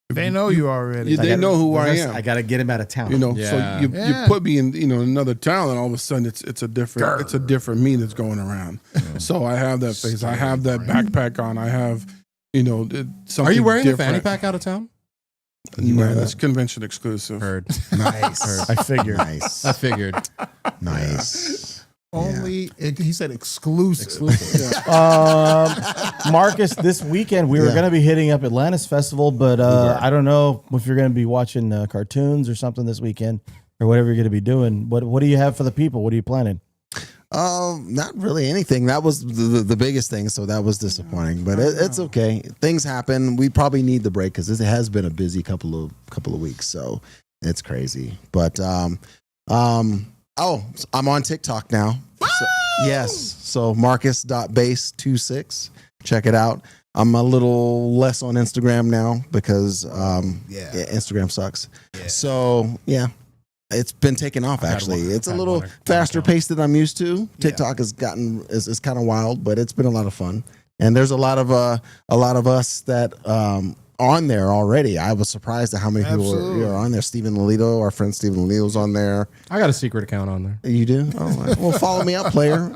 They know you already. They know who I am. I got to get him out of town. You know, Yeah. so you put me in, you know, another town, and all of a sudden it's a different me that's going around. So I have that face. I have that backpack on. I have, you know, something. Are you wearing different. the fanny pack out of town? No, that's convention exclusive. Heard. Nice. I figured. Nice. I figured. Nice. Only he said exclusive. Marcus, this weekend we were going to be hitting up Atlantis Festival, but I don't know if you're going to be watching cartoons or something this weekend or whatever you're going to be doing. What do you have for the people? What are you planning? Not really anything. That was the biggest thing, so that was disappointing. But it's okay. Things happen. We probably need the break because it has been a busy couple of weeks. So it's crazy. But I'm on TikTok now. So, yes. So Marcus.base26. Check it out. I'm a little less on Instagram now because Instagram sucks. Yeah. So it's been taking off actually. It's a little faster paced than I'm used to. TikTok has gotten is kind of wild, but it's been a lot of fun. And there's a lot of us that on there already. I was surprised at how many people are on there. Stephen Lolito, our friend Stephen Lolito's on there. I got a secret account on there. You do? Oh, well, follow me up, player.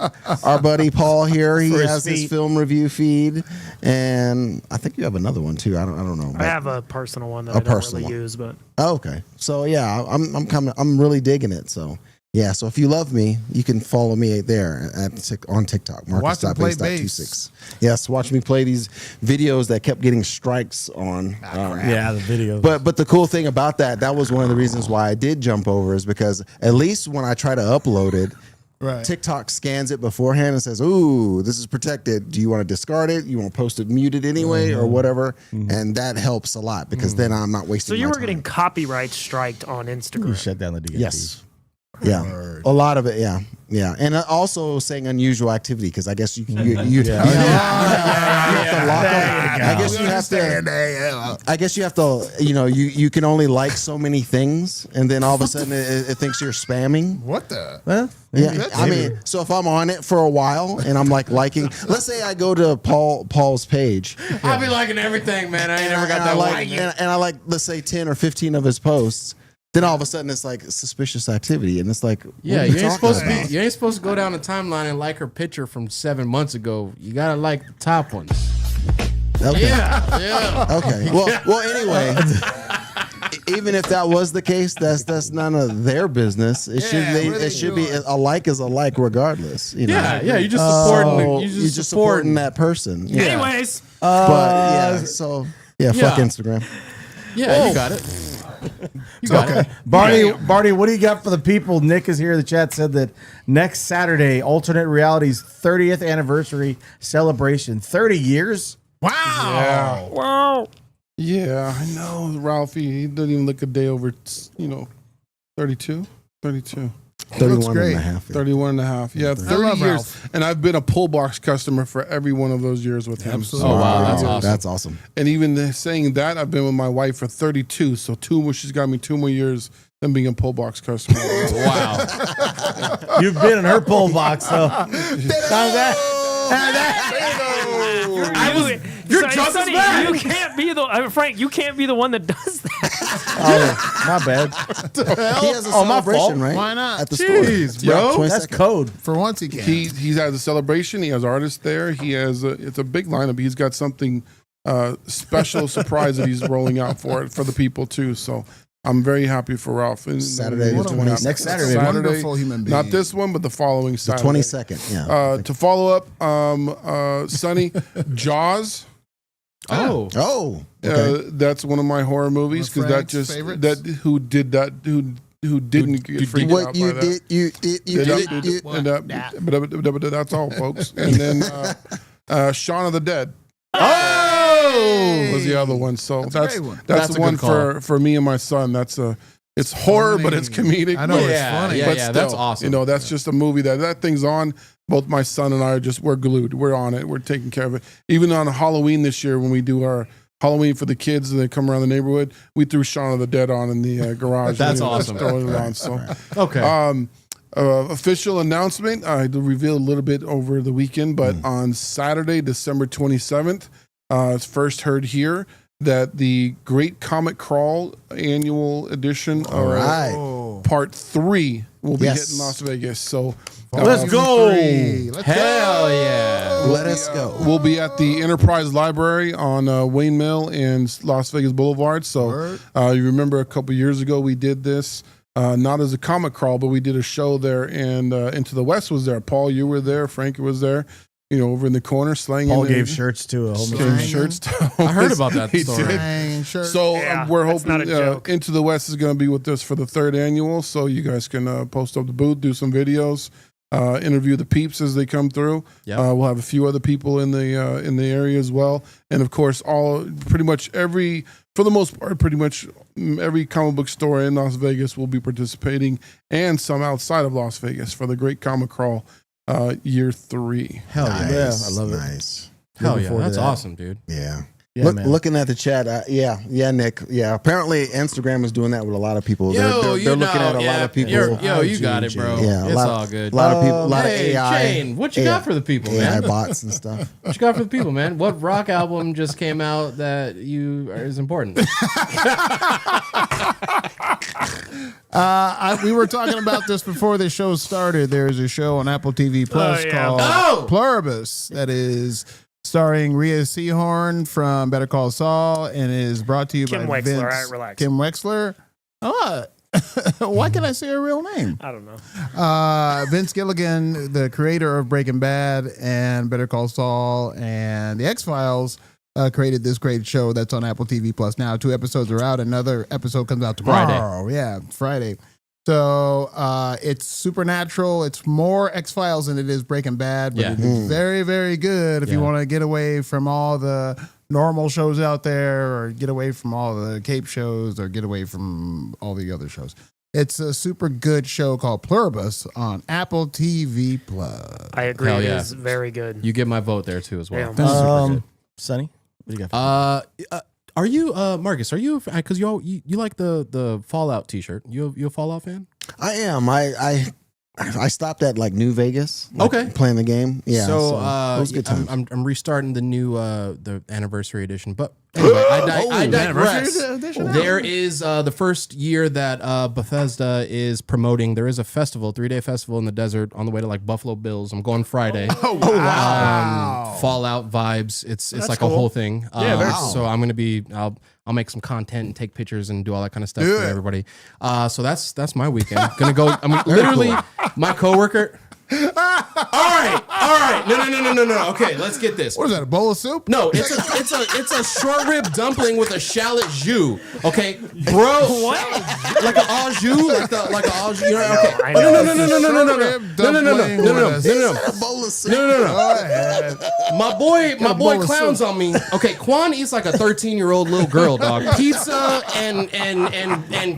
Our buddy Paul here, he has his film review feed, and I think you have another one too. I don't know. I have a personal one that I don't really use, but okay. So yeah, I'm coming. I'm really digging it. So yeah. So if you love me, you can follow me there on TikTok. Marcus.base.26. Yes, watch me play these videos that kept getting strikes on. The video. But the cool thing about that was one of the reasons why I did jump over is because at least when I try to upload it, TikTok scans it beforehand and says, "Ooh, this is protected. Do you want to discard it? You want to post it muted anyway, or whatever?" And that helps a lot because then I'm not wasting. so you my were time. getting copyright striked on Instagram. You shut down the DMV. Yes. Yeah, a lot of it. Yeah, yeah, and also saying unusual activity because I guess you have to lock up. I guess you have to. I guess you have to. You can only like so many things, and then all of a sudden it thinks you're spamming. What the? Well, Yeah, I mean, so if I'm on it for a while and I'm like liking, let's say I go to Paul's page. I be liking everything, man. I ain't never got and that I like, one. and I like, let's say 10 or 15 of his posts. Then all of a sudden it's like suspicious activity, and it's like, Yeah, what are you ain't supposed talking to go down the timeline and like her picture from 7 months ago. You gotta like the top ones. about? Okay. Yeah. Okay. Well. Anyway, even if that was the case, that's none of their business. It should be a like is a like regardless. Yeah. You just supporting. So you're just supporting that person. Yeah. Anyways, But yeah. So yeah. Fuck Yeah. Instagram. Yeah, you got it. You got it. Barney, what do you got for the people? Nick is here in the chat, said that next Saturday, Alternate Reality's 30th anniversary celebration. 30 years? Wow. wow. Yeah, I know. Ralphie, he doesn't even look a day over, 32. 31 great. and a half. 31 and a half. Yeah, 30 love years. Ralph. And I've been a pull box customer for every one of those years with him. Absolutely. Oh, wow, that's awesome. That's awesome. And even saying that, I've been with my wife for 32. So she's got me 2 more years than being a pull box customer. Wow. You've been in her pull box, so. You're just as bad. You can't be Frank. You can't be the one that does that. Oh, not bad. He has a my fault. celebration, right? Why not? At the Jeez, store. bro. 22nd. That's code. For once he can. He has a celebration. He has artists there. He has it's a big lineup. He's got something special surprise that he's rolling out for the people too. So I'm very happy for Ralph. And Saturday the 22nd. Next Saturday. Wonderful human being. Not this one, but the following The Saturday. 22nd. Yeah. To follow up, Sonny, Jaws. Oh. Oh. Okay. That's one of my horror movies because that Frank's just favorites? that who did that who didn't get freaked out What you by did, you did, you did, you. that. That's all, folks. And then Shaun of the Dead was the other one. So That's a great one. That's That's the a one good call. for me and my son. It's horror, but it's comedic. I know, but, it's Yeah, funny. yeah, but yeah, still, that's awesome. that's just a movie that thing's on. Both my son and I we're glued. We're on it. We're taking care of it. Even on Halloween this year, when we do our Halloween for the kids and they come around the neighborhood, we threw Shaun of the Dead on in the garage. That's just awesome. throwing it on. So, Okay. official announcement. I revealed a little bit over the weekend, but on Saturday, December 27th, it's first heard here that the Great Comic Crawl annual edition, right. part 3, will be Yes. hitting Las Vegas. So Let's go. Let's Hell yeah. Let us go. We'll be at the Enterprise Library on Wayne Mill and Las Vegas Boulevard. So you remember a couple years ago we did this, not as a comic crawl, but we did a show there, and Into the West was there. Paul, you were there. Frank was there. Over in the corner, slanging. Paul gave shirts to a homeless Gave man. shirts to I heard about that He story. did. Dang, sure. So Yeah, we're that's not hoping a joke. Into the West is going to be with us for the 3rd annual. So you guys can post up the booth, do some videos, interview the peeps as they come through. Yep. We'll have a few other people in the area as well, and of course, for the most part, pretty much every comic book store in Las Vegas will be participating, and some outside of Las Vegas for the Great Comic Crawl. Year 3. Hell yeah. Yeah, I love it. Nice. Hell Looking yeah. forward to That's that. awesome, dude. Yeah. Yeah, man. Looking at the chat, Nick. Yeah, apparently Instagram is doing that with a lot of people. They're looking at a lot of people. You got it, bro. Yeah, It's all good. A lot of people. A lot Hey, of AI. Shane, what you got for the people, AI man? bots and stuff. What you got for the people, man? What rock album just came out that is important? We were talking about this before the show started. There's a show on Apple TV Plus yeah. called Oh! Pluribus that is starring Rhea Seehorn from Better Call Saul and is brought to you Kim by Wexler. Vince. All right, relax. Kim Wexler. Oh, why can I say her real name? I don't know. Vince Gilligan, the creator of Breaking Bad and Better Call Saul and The X-Files, created this great show that's on Apple TV Plus now. 2 episodes are out. Another episode comes out tomorrow. Yeah, Friday. So it's supernatural. It's more X-Files than it is Breaking Bad, but Yeah. it is very, very good if you Yeah. want to get away from all the normal shows out there or get away from all the Cape shows or get away from all the other shows. It's a super good show called Pluribus on Apple TV Plus. I agree. Hell It yeah. is very good. You get my vote there too as well. Yeah. Sonny, what do you got? Are you Marcus? Are you because you like the Fallout T-shirt? You a Fallout fan? I am. I stopped at like New Vegas. Okay. Playing the game. Yeah. So, it was a good time. I'm restarting the new the anniversary edition, but anyway, I digress. There is the first year that Bethesda is promoting. There is a festival, 3-day festival in the desert on the way to like Buffalo Bills. I'm going Friday. Wow. Fallout vibes. It's like cool. a whole thing. very cool. So I'm gonna be. I'll make some content and take pictures and do all that kind of stuff for everybody. So that's my weekend. Gonna go. I mean, literally, my coworker. All right. No. Okay, let's get this. What is that? A bowl of soup? No, it's a short rib dumpling with a shallot jus. Okay, bro. What? Like an au jus, like an au jus. You know, okay. I know. No. My boy clowns on me. Okay, Quan eats like a 13-year-old little girl, dog. Pizza and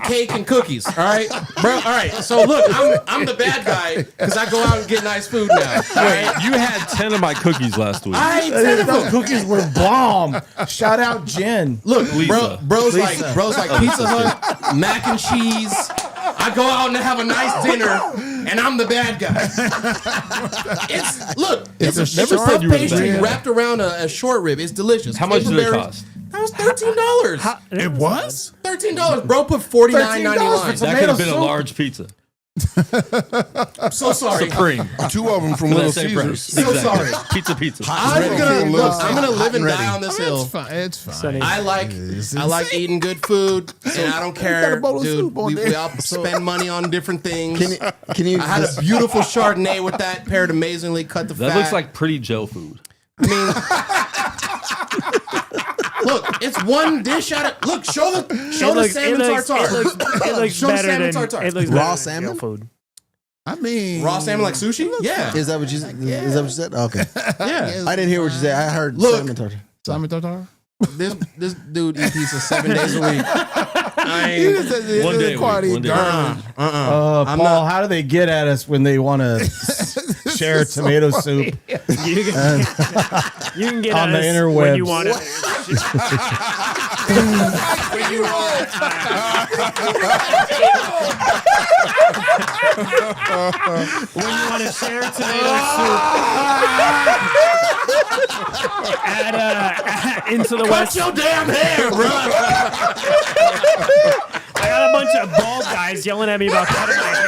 cake and cookies. All right, bro. All right. So look, I'm the bad guy because I go out and get nice food now. All right. You had 10 of my cookies last week. I ate 10 of Those them. cookies were bomb. Shout out Jen. Look, Lisa. bro's like Pizza Hut, mac and cheese. I go out and have a nice dinner, and I'm the bad guy. It's a never puff said you were the pastry bad guy. wrapped around a short rib. It's delicious. How much did it Berries. cost? That was $13. It was? $13. Bro put $49.99. That could have been a large pizza. I'm so sorry. Supreme. 2 of them from For Little that same price. Caesars. So sorry. Pizza. I'm gonna live and die on this hill. It's fine. Sonny. I like eating good food, and I don't care, a bowl of dude. soup on We there. all spend money on different things. Can you? I had a beautiful Chardonnay with that paired amazingly cut the That fat. looks like pretty Joe food. I mean, look, it's one dish out of. Look, show the salmon tartare. It looks Show the better salmon than tartare. it looks Raw better than salmon? real food. I mean, Raw salmon like sushi? Yeah, Is that what you said? Is that what you said? Okay. yeah. I didn't hear what you said. I heard Look. salmon tartar. Salmon tartar? This dude eats pizza 7 days a week. I ain't. One day a week, quality one day. garbage. Paul, how do they get at us when they want to share tomato soup You can get on on the us interwebs? when you want it. When you want to share tomato soup at Into the West. Cut your damn hair, bro. I got a bunch of bald guys yelling at me about cutting my hair.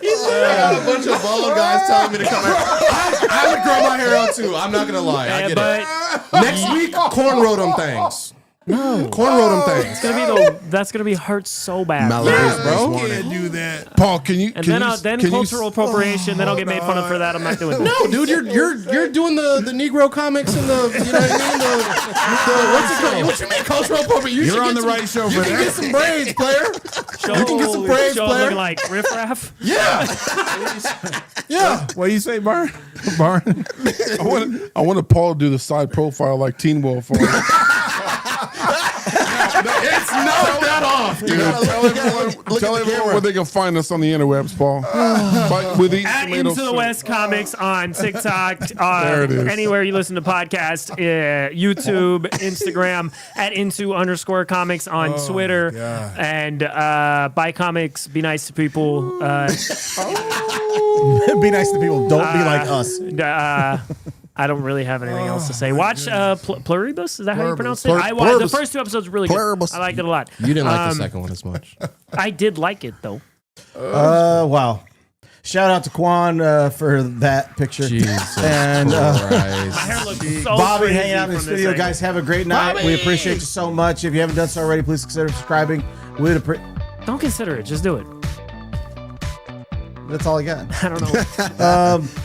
I got a bunch of bald guys telling me to cut my hair. I would grow my hair out too. I'm not gonna lie. I get it. Next week, cornrow them things. No, cornrow them things. That's gonna be hurt so bad. Malibu's bro. Can't do that. Paul, can you? And can then you, cultural appropriation. Then I'll get made fun of for that. I'm not doing that. No, dude, you're doing the Negro comics and the you know what I mean the what's it called? What you mean cultural appropriation? You're on the right show for You can that. get some braids, player. You can get some braids, show player. looking like riffraff. Yeah, yeah. What do you say, Barn? Barn? I want Paul to do the side profile like Teen Wolf. It's not that off, dude. Tell everyone where they can find us on the interwebs, Paul. But with each At tomato Into the soup. West Comics on TikTok, There it is. anywhere you listen to podcasts, YouTube, Instagram, at Into_comics on Twitter, God. and buy comics, be nice to people. Be nice to people. Don't be like us. I don't really have anything else to say. Watch Pluribus. Is that how you pronounce it? Plur- I watched the Pluribus. first 2 episodes. Were really good. Pluribus. I liked it a lot. You didn't like the second one as much. I did like it though. Wow. Shout out to Quan for that picture. Jesus And My Christ. hair looks so Bobby crazy hanging out in the from this studio. angle. Guys, have a great night. Bobby! We appreciate you so much. If you haven't done so already, please consider subscribing. We'd Don't consider it. Just do it. That's all I got. I don't know.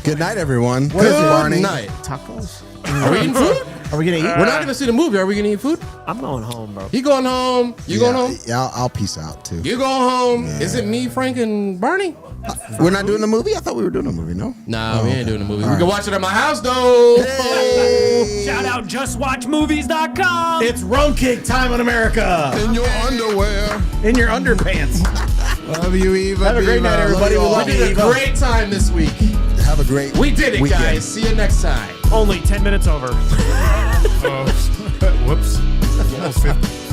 Good night, everyone. What is it, Barney. Night. Tacos? Are we eating food? Are we gonna eat? We're not gonna see the movie. Are we gonna eat food? I'm going home, bro. He going home. You going home? Yeah, I'll peace out too. You going home? Is it me, Frank, and Barney? We're not doing the movie? I thought we were doing a movie, no? Nah, we ain't doing the movie. We can watch it at my house though. Shout out justwatchmovies.com. It's rum cake time in America. In your underwear. In your underpants. Love you, Eva. Have a great night, everybody. We love We you, did a Eva. great time this week. Have a great We did it, weekend. guys. See you next time. Only 10 minutes over. Whoops. Almost 50.